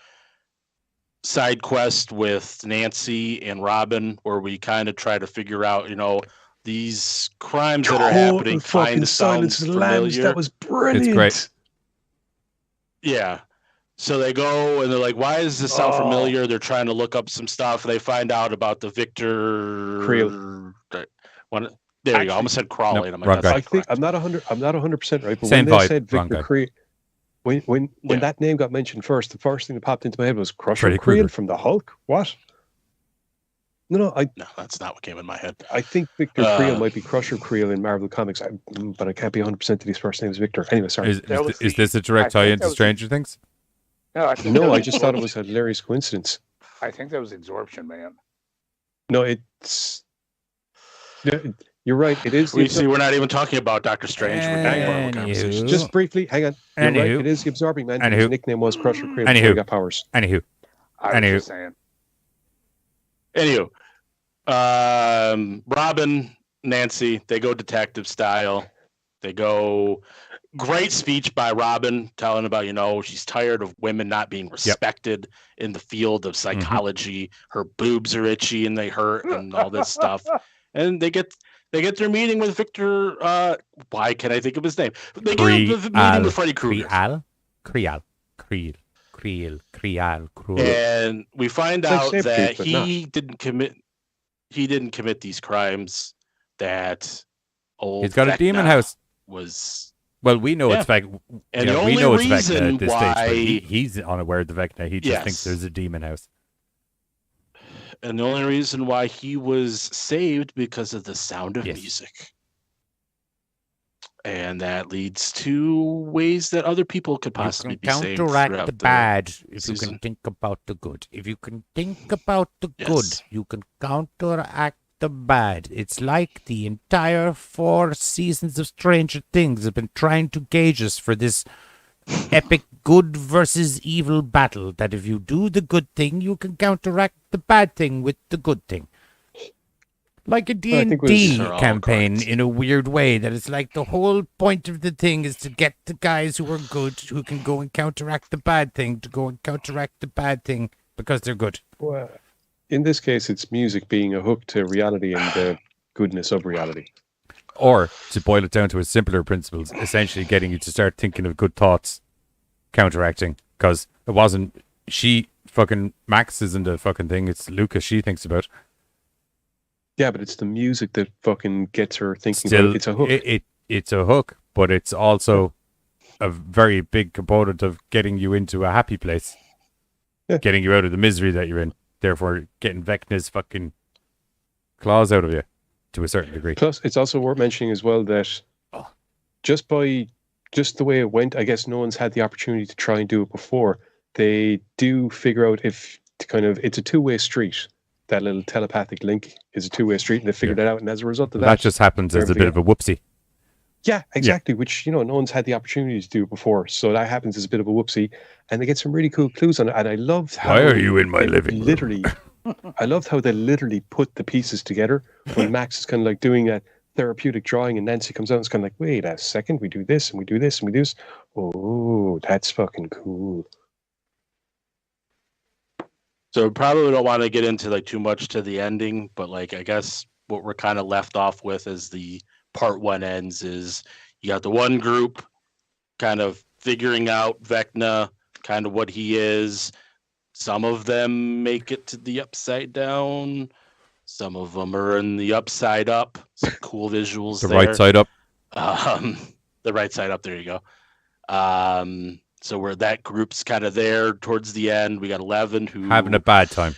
side quest with Nancy and Robin, where we kind of try to figure out, these crimes that are happening kind of sound familiar. That was brilliant. It's great. Yeah. So they go and they're like, why does this sound familiar? They're trying to look up some stuff. They find out about the Victor Creel. There you go. I almost said Crawley. No, I'm like, I think I'm not 100% right, but Same when they vibe, said Victor Creel, when that name got mentioned first, the first thing that popped into my head was Crusher Creel from the Hulk. What? No, that's not what came in my head. I think Victor Creel might be Crusher Creel in Marvel Comics, but I can't be 100% that his first name is Victor. Anyway, sorry. Is this a direct tie into Stranger Things? No, I just thought it was a hilarious coincidence. I think that was Absorption Man. No, it's... You're right, it is... We're not even talking about Doctor Strange. Just briefly, hang on. You're right, it is the Absorbing Man. His nickname was Crusher Creel before he got powers. Anywho. Robin, Nancy, they go detective style. They go... Great speech by Robin telling about, she's tired of women not being respected in the field of psychology. Mm-hmm. Her boobs are itchy and they hurt and all this stuff. And they get their meeting with Victor. Why can't I think of his name? They get the meeting with Freddy Krueger. Creel. And we find out that he didn't commit these crimes. That old he's got a demon house. Was. Well, we know it's Vecna. And we know it's Vecna at this stage, but he's unaware of the Vecna. He just thinks there's a demon house. And the only reason why he was saved because of the sound of music. And that leads to ways that other people could possibly be saved. Counteract the bad if you can think about the good. If you can think about the good, you can counteract the bad. It's like the entire 4 seasons of Stranger Things have been trying to gauge us for this epic good versus evil battle, that if you do the good thing, you can counteract the bad thing with the good thing. Like a D&D campaign in a weird way, that it's like the whole point of the thing is to get the guys who are good, who can go and counteract the bad thing, to go and counteract the bad thing because they're good. Well, in this case, it's music being a hook to reality and the goodness of reality. Or to boil it down to a simpler principles, essentially getting you to start thinking of good thoughts, counteracting. Because it wasn't Max isn't a fucking thing. It's Lucas she thinks about. Yeah, but it's the music that fucking gets her thinking Still, about it. It's a hook. It's a hook, but it's also a very big component of getting you into a happy place. Yeah. Getting you out of the misery that you're in. Therefore, getting Vecna's fucking claws out of you to a certain degree. Plus, it's also worth mentioning as well that just the way it went, I guess no one's had the opportunity to try and do it before. They do figure out it's a two-way street. That little telepathic link is a two-way street, and they figured it out. And as a result of that just happens as a bit of a whoopsie. Yeah, exactly. Which no one's had the opportunity to do before, so that happens as a bit of a whoopsie. And they get some really cool clues on it. And I love how why are you in my living room? Literally, I loved how they literally put the pieces together. When Max is kind of like doing that therapeutic drawing, and Nancy comes out, and it's kind of like, wait a second, we do this and we do this and we do this. Oh, that's fucking cool. So we probably don't want to get into like too much to the ending, but like I guess what we're kind of left off with as the part one ends is you got the one group kind of figuring out Vecna, kind of what he is. Some of them make it to the upside down. Some of them are in the upside up. Some cool visuals. The there. right side up. The right side up. There you go. So where that group's kind of there towards the end, we got 11 who having a bad time.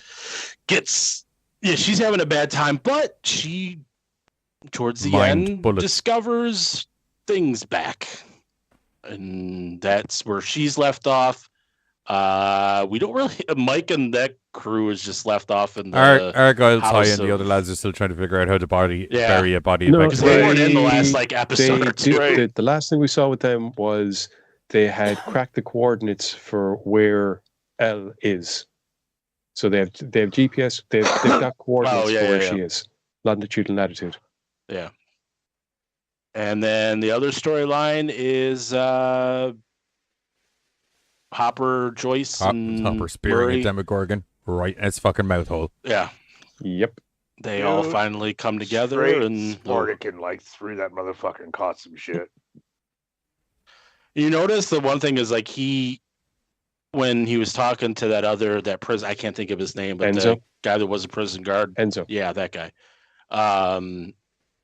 She's having a bad time, but she towards the end discovers things back, and that's where she's left off. We don't really. Mike and that crew is just left off in the Argyle's high, and the other lads are still trying to figure out how to bury a body. No, because they weren't in the last episode or two. The last thing we saw with them was they had cracked the coordinates for where L is. So they have GPS. They've got coordinates for where she is, longitude and latitude. Yeah. And then the other storyline is Hopper, Joyce, and Hopper spearing a Demogorgon right in its fucking mouth hole. Yeah. Yep. They all finally come together and Spartakin threw that motherfucker and caught some shit. You notice the one thing is like when he was talking to that prison, I can't think of his name, but Enzo? the guy that was a prison guard. Enzo. Yeah, that guy.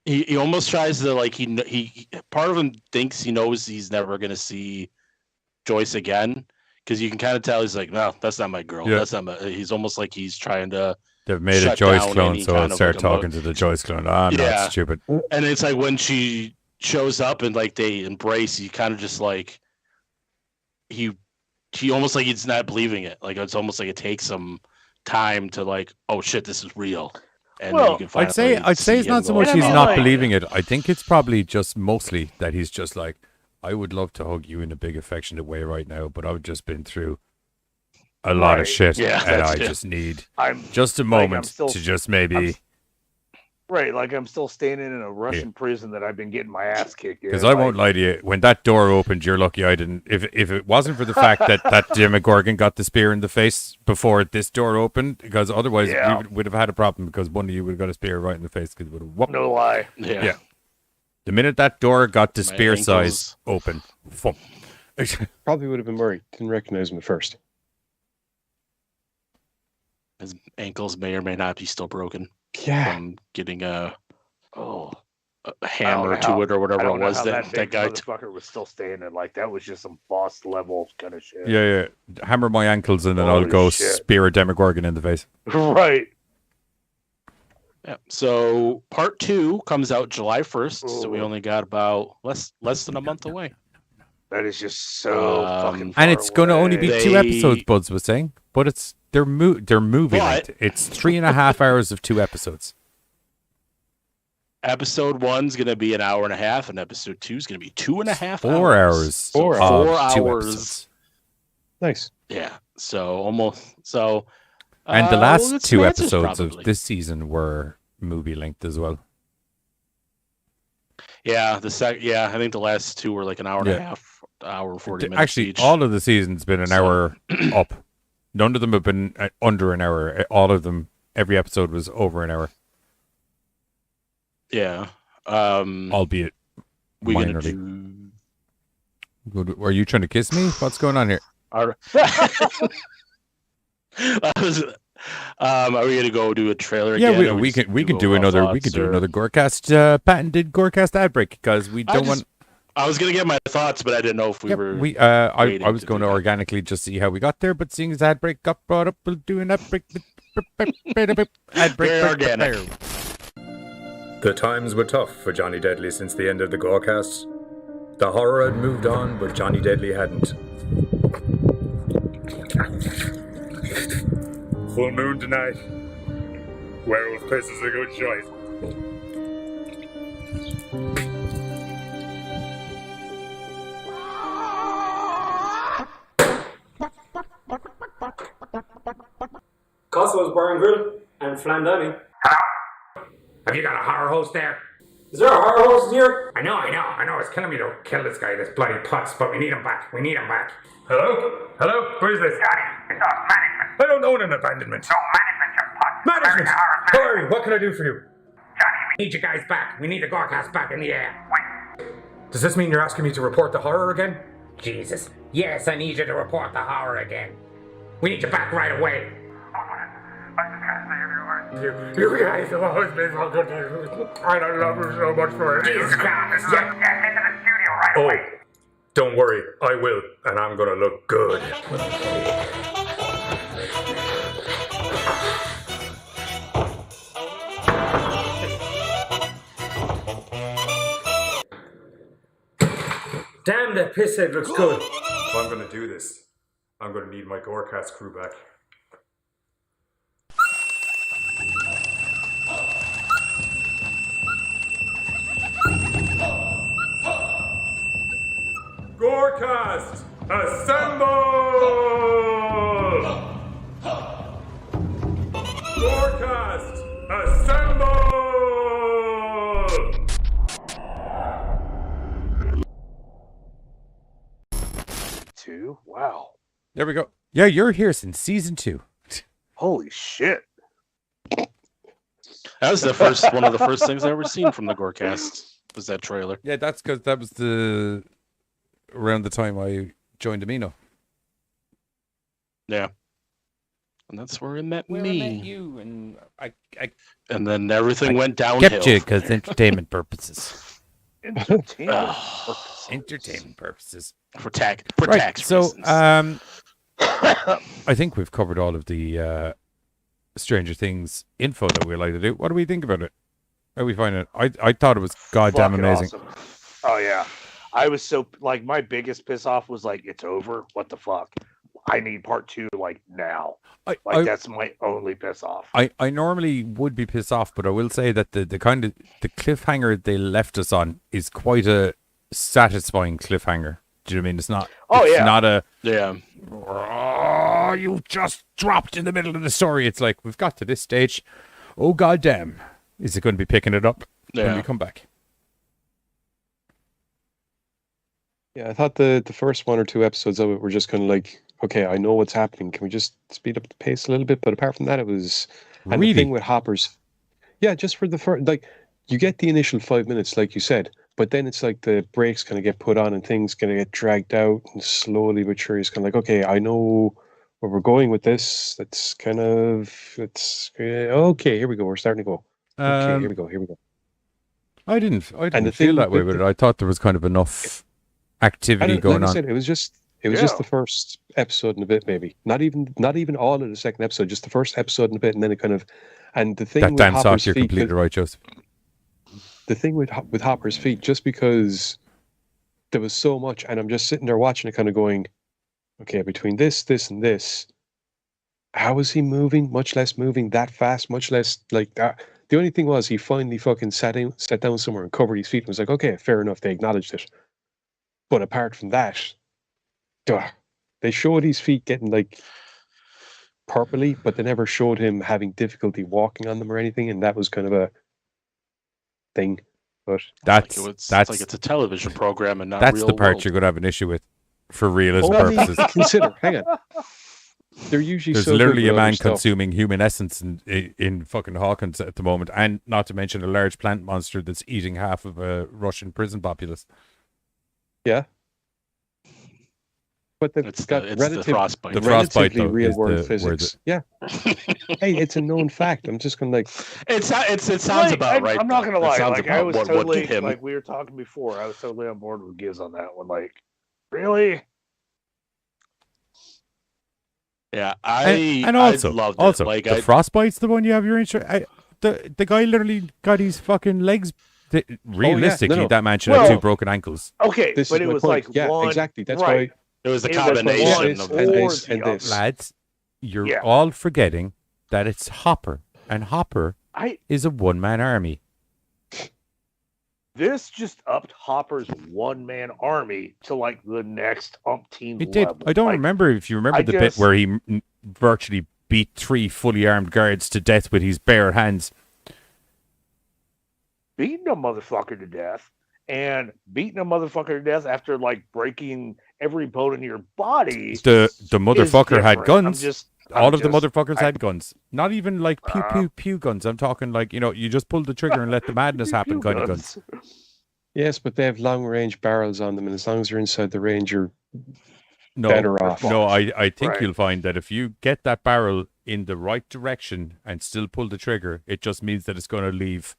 He almost tries to he part of him thinks he knows he's never going to see Joyce again, because you can kind of tell he's like, no, that's not my girl. Yeah. That's not my. He's almost like he's trying to. They've made a Joyce clone, so I'll start talking to the Joyce clone. I'm not stupid. And it's like when she shows up and like they embrace, he kind of just like he almost like he's not believing it. Like it's almost like it takes some time to like, oh shit, this is real. And then you can I'd say it's not so much he's not believing it. I think it's probably just mostly that he's just like, I would love to hug you in a big affectionate way right now, but I've just been through a lot of shit, and I just need just a moment to just maybe. I'm still staying in a Russian prison that I've been getting my ass kicked in. Because I won't lie to you, when that door opened, you're lucky I didn't. If it wasn't for the fact that Demogorgon got the spear in the face before this door opened, because otherwise we would have had a problem, because one of you would have got a spear right in the face, because it would have whooped. No lie. Yeah. The minute that door got to spear size open, probably would have been Murray. Didn't recognize him at first. His ankles may or may not be still broken. Yeah. From getting a hammer to it or whatever it was that guy motherfucker was still staying in. Like that was just some boss level kind of shit. Yeah. Hammer my ankles and then I'll go spear a Demogorgon in the face. Right. Yeah. So part 2 comes out July 1st. So we only got about less than a month away. That is just so fucking far and it's going to only be 2 episodes, Buds was saying, but they're movie length. It's 3.5 hours of 2 episodes. Episode 1's going to be an hour and a half, and episode 2 is going to be 2.5 4 hours. 4 hours. Nice. Yeah. So almost. So. And the last 2 episodes of this season were movie length as well. Yeah, I think the last 2 were like an hour and a half, hour and 40 minutes. Actually, each. all of the seasons been an hour up. None of them have been under an hour. All of them, every episode was over an hour. Yeah. albeit we gonna minorly. Are you trying to kiss me? What's going on here? Are we gonna go do a trailer again? Yeah, we can do another GoreCast patented GoreCast ad break because we don't want. I was gonna get my thoughts, but I didn't know if we were. I was going to organically just see how we got there, but seeing as ad break got brought up, we'll do an ad break. Ad break. Very organic. The times were tough for Johnny Deadly since the end of the GoreCast. The horror had moved on, but Johnny Deadly hadn't. Full moon tonight. Werewolf piss is a good choice. Cosmo's Bar and Grill and Flan Dining. Have you got a horror host there? Is there a horror host here? I know. It's killing me to kill this guy, this bloody putz, but we need him back. Hello? Who is this? Johnny, it's us, management. I don't own an abandonment. No, management just putz. Management! How are you? What can I do for you? Johnny, we need you guys back. We need the GoreCast back in the air. Wait. Does this mean you're asking me to report the horror again? Jesus. Yes, I need you to report the horror again. We need you back right away. You guys have always been so good to you. I love you so much for it. Jesus Christ. Get into the studio right away. Don't worry, I will, and I'm gonna look good. Damn, that piss head looks good. If I'm gonna do this, I'm gonna need my GoreCast crew back. GoreCast, assemble! GoreCast, assemble! 2? Wow. There we go. Yeah, you're here since season 2. Holy shit. That was one of the first things I ever seen from the GoreCast. Was that trailer? Yeah, that's because that was around the time I joined Amino. Yeah. And that's where I met Where me. I met you, and I And then everything went downhill. kept you because entertainment purposes. Entertainment purposes. For tax So, reasons. I think we've covered all of the Stranger Things info that we like to do. What do we think about it? How do we find it? I thought it was goddamn Fucking amazing. awesome. Oh yeah. I was so like my biggest piss off was like it's over. What the fuck? I need part 2 like now. That's my only piss off. I normally would be pissed off, but I will say that the kind of the cliffhanger they left us on is quite a satisfying cliffhanger. Do you know what I mean? It's not. Oh, it's yeah. Not a. Yeah. Oh, you just dropped in the middle of the story. It's like we've got to this stage. Oh goddamn! Is it going to be picking it up when we come back? Yeah, I thought the first 1 or 2 episodes of it were just kind of like, okay, I know what's happening. Can we just speed up the pace a little bit? But apart from that, it was... And Really? the thing with Hopper's... Yeah, just for the first... Like, you get the initial 5 minutes, like you said, but then it's like the brakes kind of get put on and things kind of get dragged out, and slowly but surely it's kind of like, okay, I know where we're going with this. That's kind of... okay, here we go. We're starting to go. Okay, here we go. I didn't feel that way with it. I thought there was kind of enough activity going on. It was just the first episode and a bit, maybe. Not even all of the second episode, just the first episode and a bit, and then it kind of. And the thing That with damn Hopper's sock, you're feet, completely right, Joseph. The thing with Hopper's feet, just because there was so much, and I'm just sitting there watching it, kind of going, okay, between this, and this, how is he moving? Much less moving that fast, much less like that. The only thing was he finally fucking sat down somewhere and covered his feet and was like, okay, fair enough, they acknowledged it. But apart from that, they showed his feet getting like purpley, but they never showed him having difficulty walking on them or anything, and that was kind of a thing. But that's like it's a television program and not that's real the part world. you're going to have an issue with for realism I mean, purposes. consider, hang on. they're usually There's so good literally with a man other stuff. consuming human essence in fucking Hawkins at the moment, and not to mention a large plant monster that's eating half of a Russian prison populace. Yeah. But they've It's got the relative, frostbite. The frostbite, relatively though, real is world the- physics. Yeah. Hey, it's a known fact. I'm just going to like, It sounds Like, about right. I'm not though. gonna It lie. sounds Like I about was what would totally get him. like we were talking before. I was totally on board with Giz on that one. Like, really? Yeah, And I also, loved also, it. Like the frostbite's the one you have your interest. The guy literally got his fucking legs. Realistically, no. that man should have Well, 2 broken ankles. Okay, this but is it my was point. like Yeah, one. exactly. That's right. it was the It was one combination of and the this or and the this. other. Lads, you're Yeah. all forgetting that it's Hopper, and Hopper is a one-man army. This just upped Hopper's one-man army to like the next umpteen It did. level. I don't Like, remember if you remember I the bit just- where he virtually beat 3 fully armed guards to death with his bare hands. beating a motherfucker to death and beating a motherfucker to death after like breaking every bone in your body. The is motherfucker had different. guns. I'm All of the just- motherfuckers had guns. Not even like pew pew pew guns. I'm talking like, you just pull the trigger and let the madness happen kind of guns. Yes, but they have long range barrels on them, and as long as you're inside the range, you're No, better off. no, I think Right. you'll find that if you get that barrel in the right direction and still pull the trigger, it just means that it's going to leave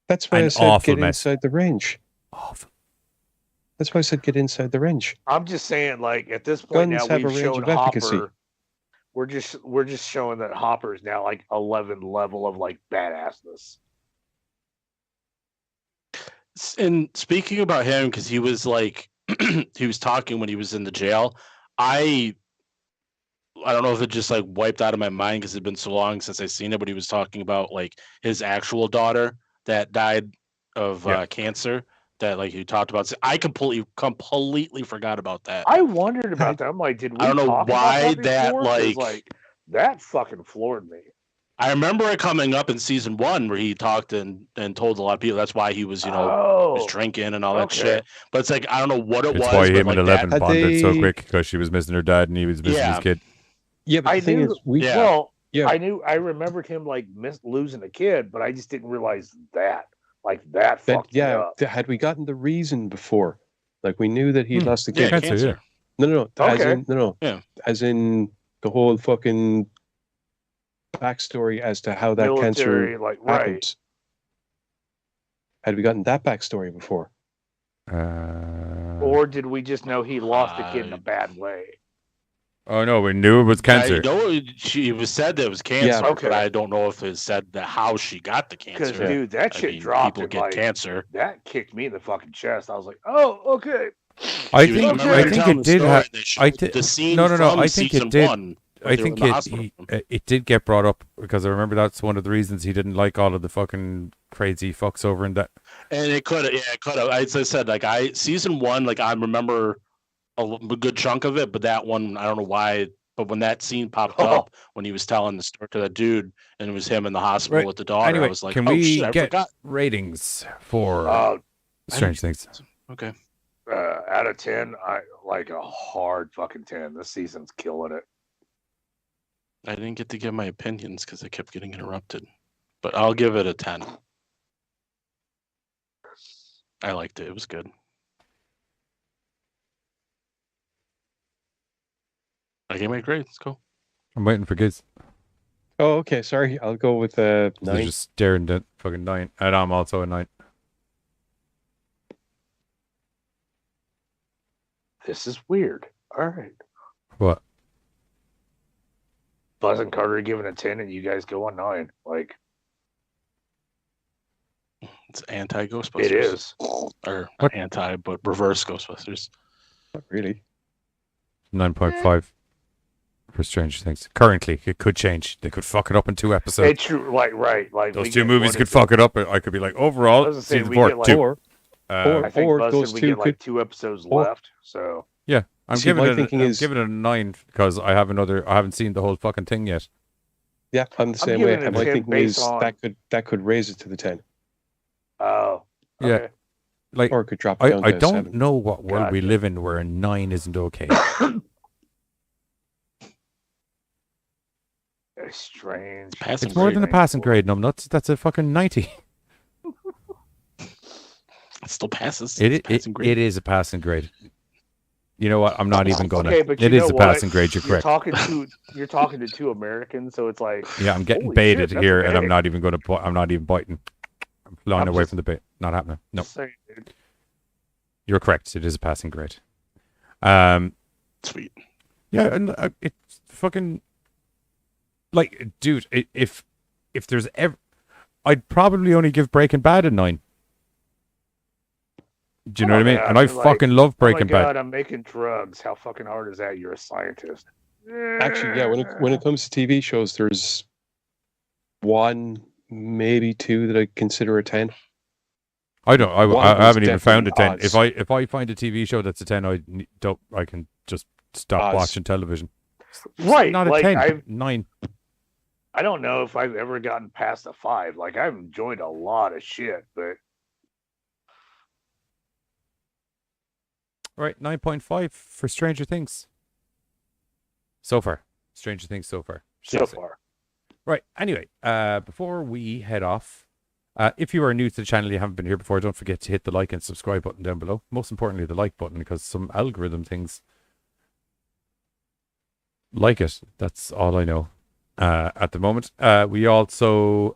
That's why I an said awful get mess. inside the range. Awful. That's why I said get inside the range. I'm just saying, like at this point Guns now, have a we've range shown of efficacy. Hopper. We're just showing that Hopper is now like 11 level of like badassness. And speaking about him, because he was like, he was talking when he was in the jail. I don't know if it just like wiped out of my mind because it's been so long since I've seen it, but he was talking about like his actual daughter that died of cancer. That like you talked about. I completely forgot about that. I wondered about that. I'm like, did we? I don't know talk about why that, that, before? 'Cause, like- that fucking floored me. I remember it coming up in season 1 where he talked and told a lot of people that's why he was, was Oh, drinking and all that okay. shit. But it's like I don't know what it It's was. why but him like and Eleven Had bonded so they- quick because she was missing her dad and he was missing his Yeah. kid. Yeah, but I the thing knew. is, we Yeah. Well, Yeah. I remembered him like losing a kid, but I just didn't realize that. Like that fucked me up. had we gotten the reason before, like we knew that he lost the Yeah, kid. Cancer, No, as Okay. in no, Yeah. as in the whole fucking backstory as to how that Military, cancer like right. happened. Had we gotten that backstory before? Or did we just know he lost a kid in a bad way? Oh no, we knew it was cancer. I know she was said that it was cancer, Yeah. Okay. but I don't know if it said that how she got the Because cancer. dude, that I shit mean, dropped. people And, get like, cancer. that kicked me in the fucking chest. I was like, oh, okay. I She was- think remember I they think telling it the did story, have. they showed I the scene no. from I think season it did. 1. I They were think in the hospital. it did get brought up because I remember that's one of the reasons he didn't like all of the fucking crazy fucks over in that. And it could have, it could have. As I said, like season 1, like I remember a good chunk of it, but that one I don't know why. But when that scene popped up, when he was telling the story to that dude, and it was him in the hospital Right. with the daughter, Anyway, I was like, can oh we shit, I get forgot. ratings for Strange Things? Okay. Out of 10, I like a hard fucking 10. This season's killing it. I didn't get to give my opinions because I kept getting interrupted, but I'll give it a 10. I liked it. It was good. I gave my grade. Let's go. I'm waiting for Giz. Oh, okay. Sorry, I'll go with They're 9. just staring at fucking 9, and I'm also a 9. This is weird. All right. What? Buzz and Carter giving a 10, and you guys go on 9. Like, It's anti Ghostbusters. it is. Or What? anti, but reverse Ghostbusters. Not really. 9.5 for Strange Things. Currently, it could change. They could fuck it up in 2 episodes. It's true. Like, right. Like Those we 2 get movies one could of fuck it up. I could be like, I overall, was gonna say, season we 4, get, like, 2. Or I think Or Buzz those said we 2 get like could. 2 episodes or- left. So Yeah, I'm See, giving my it. thinking I'm is- giving it a 9 because I haven't seen the whole fucking thing yet. Yeah, I'm the same giving way. it a And my 10 thinking based is on- that could raise it to the 10, oh, Yeah. okay. Like or it could drop it down I to don't 7. know what world we Gotcha. live in where a 9 isn't okay. It's strange. Passing It's more than a grade. passing grade, numbnuts. That's a fucking 90. It still passes. It It's passing grade. it is a passing grade. You know what? I'm not even gonna. Okay, but It you is know a what? passing grade. You're correct. You're talking to two Americans, so it's like Yeah, I'm getting holy baited shit, that's here, and I'm big. not even gonna. I'm not even biting. I'm flying I'm away just- from the bait. Not happening. No, Just saying, dude. you're correct. It is a passing grade. Sweet. Yeah, and it's fucking like, dude. If there's ever, I'd probably only give Breaking Bad a 9. Do you know what I mean? Yeah, And I like, fucking love Oh my Breaking God, Bad. I'm making drugs. How fucking hard is that? You're a scientist. Actually, yeah. When it comes to TV shows, there's one, maybe two that I consider a 10. I don't. One I of them's haven't even found a 10. definitely If I find a TV show that's a 10, I can just stop Oz. watching television. Right, Not a like 10. 9. I don't know if I've ever gotten past a 5. Like I've enjoyed a lot of shit, but Right, 9.5 for Stranger Things. So far. Stranger Things so far. so far. Right, anyway, before we head off, if you are new to the channel, you haven't been here before, don't forget to hit the like and subscribe button down below. Most importantly, the like button, because some algorithm things like it. That's all I know at the moment. We also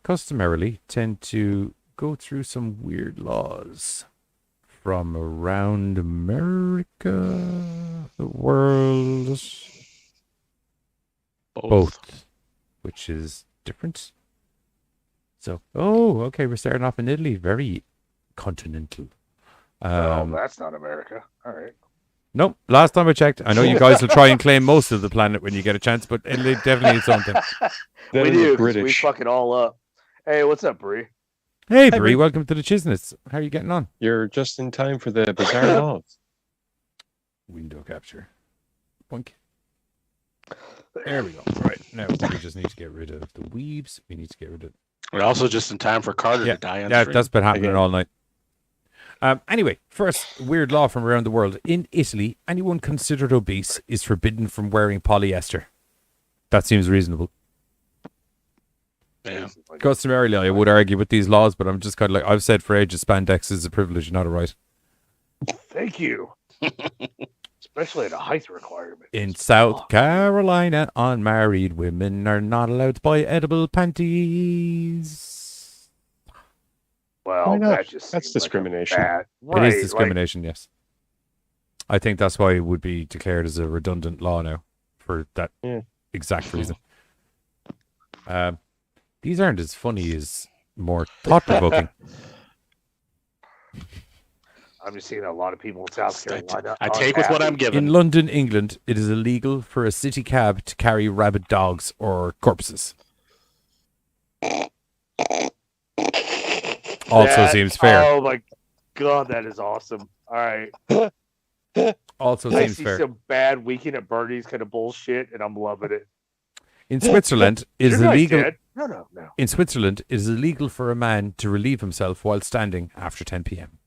customarily tend to go through some weird laws from around America, the world, both, which is different. So, okay, we're starting off in Italy, very continental. That's not America. All right. Nope, last time I checked, I know you guys will try and claim most of the planet when you get a chance, but Italy definitely needs something. We do. 'Cause we fuck it all up. Hey, what's up, Bree? Hey, Bree, welcome to the Chisnets. How are you getting on? You're just in time for the bizarre laws. Window capture. Boink. There we go. Right, now we just need to get rid of the weebs. We need to get rid of... We're also just in time for Carter to die on Yeah, stream. that's been happening Again. all night. Anyway, first weird law from around the world. In Italy, anyone considered obese is forbidden from wearing polyester. That seems reasonable. Yeah. Customarily, I would argue with these laws, but I'm just kind of like, I've said for ages, spandex is a privilege, not a right. Thank you. Especially at a height requirement. In South Carolina, unmarried women are not allowed to buy edible panties. Well, Why not? that just That's seems like a discrimination. bad- It right, is discrimination, yes. I think that's why it would be declared as a redundant law now, for that exact reason. These aren't as funny as more thought-provoking. I'm just seeing a lot of people in South Carolina. I take with what I'm unhappy. given. In London, England, it is illegal for a city cab to carry rabid dogs or corpses. Also That- seems fair. Oh my God, that is awesome. All right. Also I seems see fair. some bad Weekend at Bernie's kind of bullshit, and I'm loving it. In Switzerland, it is You're not illegal. dead. No. In Switzerland, it is illegal for a man to relieve himself while standing after 10 p.m.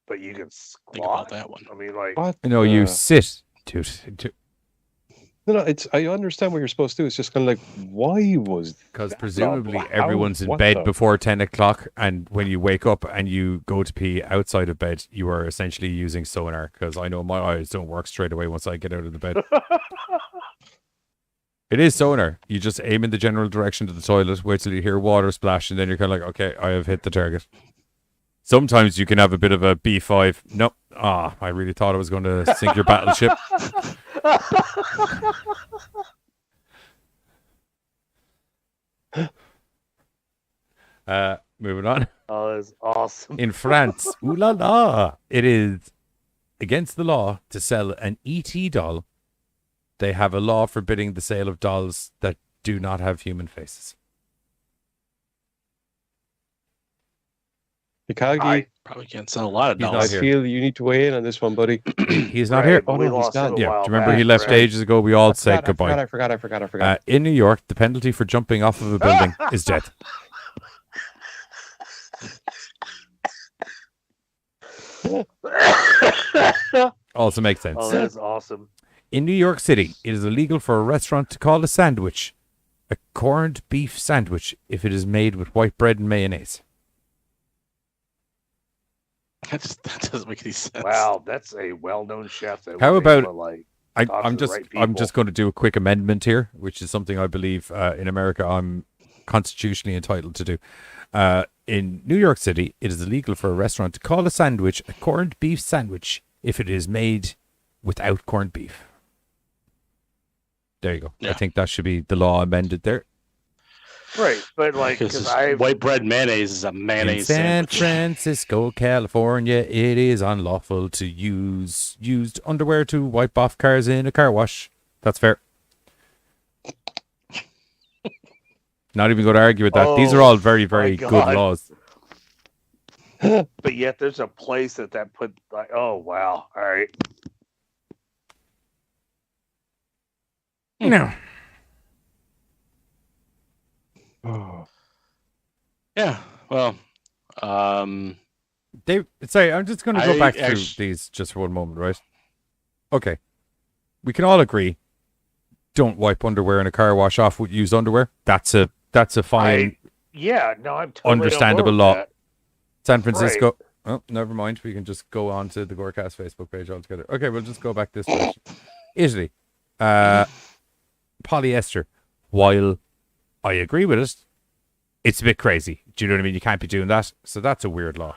But you can Think about squat. that one. I mean, like, What? No, you sit, dude. No, it's. I understand what you're supposed to do. It's just kind of like, why was? Because that presumably not- everyone's in what bed the- before 10 o'clock, and when you wake up and you go to pee outside of bed, you are essentially using sonar, because I know my eyes don't work straight away once I get out of the bed. It is sonar. You just aim in the general direction to the toilet, wait till you hear water splash, and then you're kind of like, okay, I have hit the target. Sometimes you can have a bit of a B5. Nope. I really thought I was going to sink your battleship. Moving on. oh, that's awesome. In France, ooh la la, it is against the law to sell an ET doll. They have a law forbidding the sale of dolls that do not have human faces. Mikagi, Probably can't sell a lot of He's not dolls. I here. feel you need to weigh in on this one, buddy. He's not Right, here. Oh, we no, he's lost gone. him a Yeah, do while you remember he back, left right? ages ago? We all said goodbye. I forgot. In New York, the penalty for jumping off of a building is death. Also makes sense. Oh, that's awesome. In New York City, it is illegal for a restaurant to call a sandwich a corned beef sandwich if it is made with white bread and mayonnaise. That doesn't make any sense. Wow, that's a well-known chef. That How was about able to, like, I'm just going to do a quick amendment here, which is something I believe in America I'm constitutionally entitled to do. In New York City, it is illegal for a restaurant to call a sandwich a corned beef sandwich if it is made without corned beef. There you go. Yeah. I think that should be the law amended there. Right, but like, because white bread mayonnaise is a mayonnaise In San sandwich. Francisco, California, it is unlawful to use used underwear to wipe off cars in a car wash. That's fair. Not even going to argue with that. These are all very, very good laws. But yet there's a place that put like, oh wow, all right. No. Oh. Yeah. Well, Sorry, I'm just going to go back through these just for one moment, right? Okay. We can all agree, don't wipe underwear in a car wash off with used underwear. That's a fine, I'm totally understandable on board law. with that. San Francisco. Right. Oh, never mind. We can just go on to the GoreCast Facebook page altogether. Okay, we'll just go back this way. Italy. Polyester. While I agree with it, it's a bit crazy. Do you know what I mean? You can't be doing that. So that's a weird law.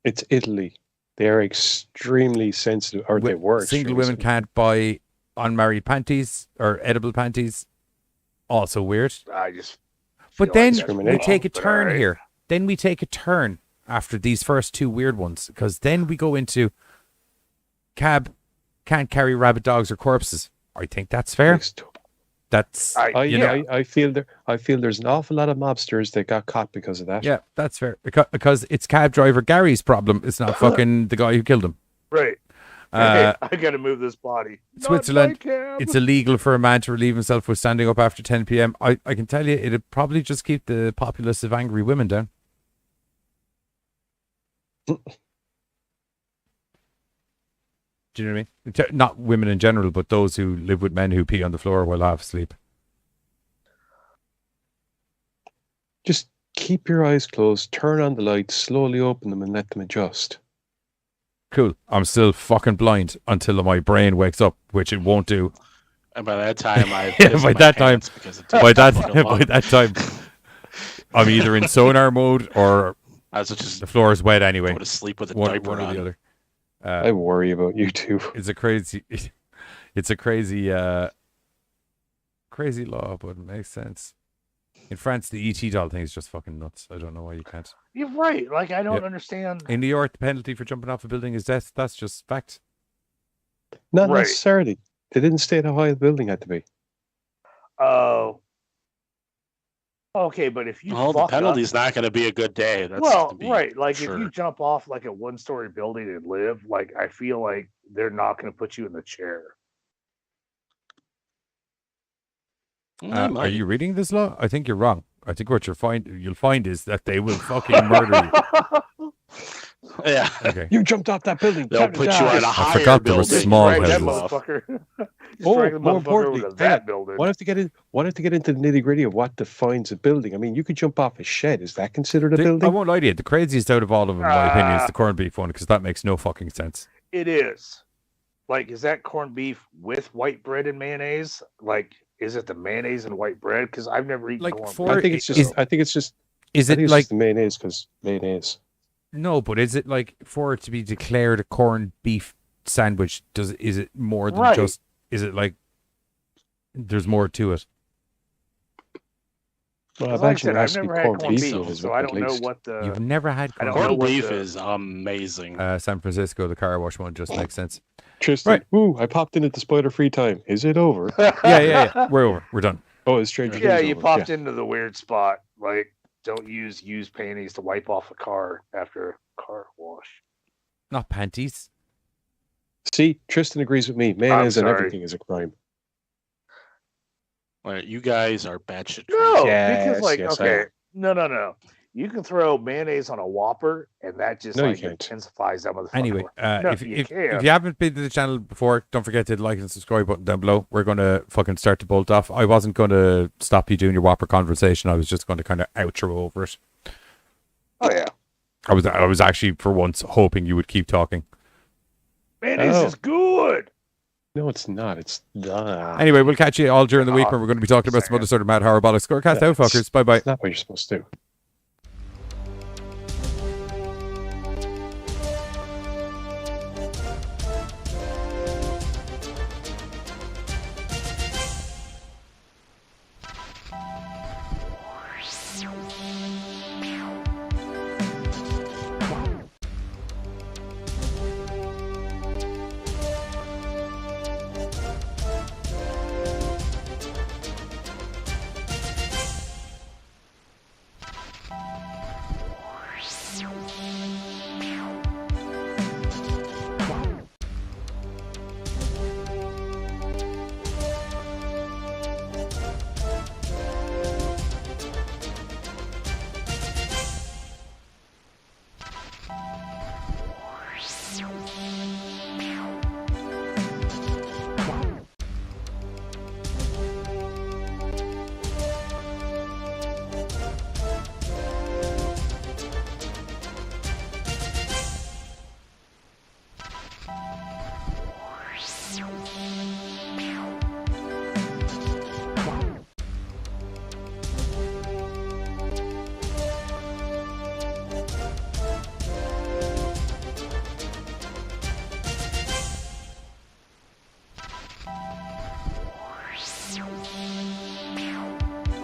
It's Italy. They're extremely sensitive, or they were. Single women can't buy unmarried panties or edible panties. Also weird. I just. But then we take a turn here. Then we take a turn after these first two weird ones, because then we go into cab can't carry rabid dogs or corpses. I think that's fair. That's I feel there's an awful lot of mobsters that got caught because of that. Yeah, that's fair. Because it's cab driver Gary's problem. It's not fucking the guy who killed him. Right. I got to move this body. Switzerland, it's illegal for a man to relieve himself with standing up after 10 p.m. I can tell you, it'd probably just keep the populace of angry women down. Do you know what I mean? Not women in general, but those who live with men who pee on the floor while half asleep. Just keep your eyes closed, turn on the lights, slowly open them and let them adjust. Cool. I'm still fucking blind until my brain wakes up, which it won't do. And by that time, by that time, I'm either in sonar mode or the floor is wet anyway. Go to sleep with a one diaper or on. the other. I worry about you too. It's a crazy law, but it makes sense. In France, the ET doll thing is just fucking nuts. I don't know why you can't. You're right. Like, I don't understand. In New York, the penalty for jumping off a building is death. That's just fact. Not necessarily. They didn't state how high the building had to be. Oh. Okay, but if you the penalty's not going to be a good day. That's right. Like, sure. if you jump off like a one-story building and live, like, I feel like they're not going to put you in the chair. Are you reading this law? I think you're wrong. I think what you'll find is that they will fucking murder you. Yeah. Okay. You jumped off that building. They'll put you on a higher I forgot there was building. small Drag that houses. motherfucker. More importantly, that building. Why have to get into the nitty gritty of what defines a building? I mean, you could jump off a shed. Is that considered a building? I won't lie to you. The craziest out of all of them, in my opinion, is the corned beef one, because that makes no fucking sense. It is. Like, is that corned beef with white bread and mayonnaise? Like, is it the mayonnaise and white bread? Because I've never eaten corned beef. I think it's just. Is it like the mayonnaise? Because mayonnaise. No, but is it like for it to be declared a corned beef sandwich? Is it more than just? Is it like there's more to it? Well, I've never had corned beef, so I don't know what the. You've never had corned beef is amazing. San Francisco, the car wash one just makes sense. Tristan, right. Ooh, I popped in at the spoiler-free time. Is it over? Yeah. We're over. We're done. Oh, it's Stranger Things. Yeah, you popped into the weird spot. Like, don't use used panties to wipe off a car after a car wash. Not panties. See, Tristan agrees with me. Mayonnaise and everything is a crime. Well, you guys are batshit crazy. No, because no. You can throw mayonnaise on a Whopper, and that just No, you like can't. intensifies that motherfucker. Anyway, No, if you if can. you haven't been to the channel before, don't forget to like and subscribe button down below. We're going to fucking start to bolt off. I wasn't going to stop you doing your Whopper conversation. I was just going to kind of outro over it. Oh yeah. I was actually for once hoping you would keep talking. Mayonnaise is good. No, it's not. It's Anyway, we'll catch you all during the week when we're going to be talking about some other sort of mad horror bollocks. GoreCast out, fuckers. Bye bye. That's not what you're supposed to do.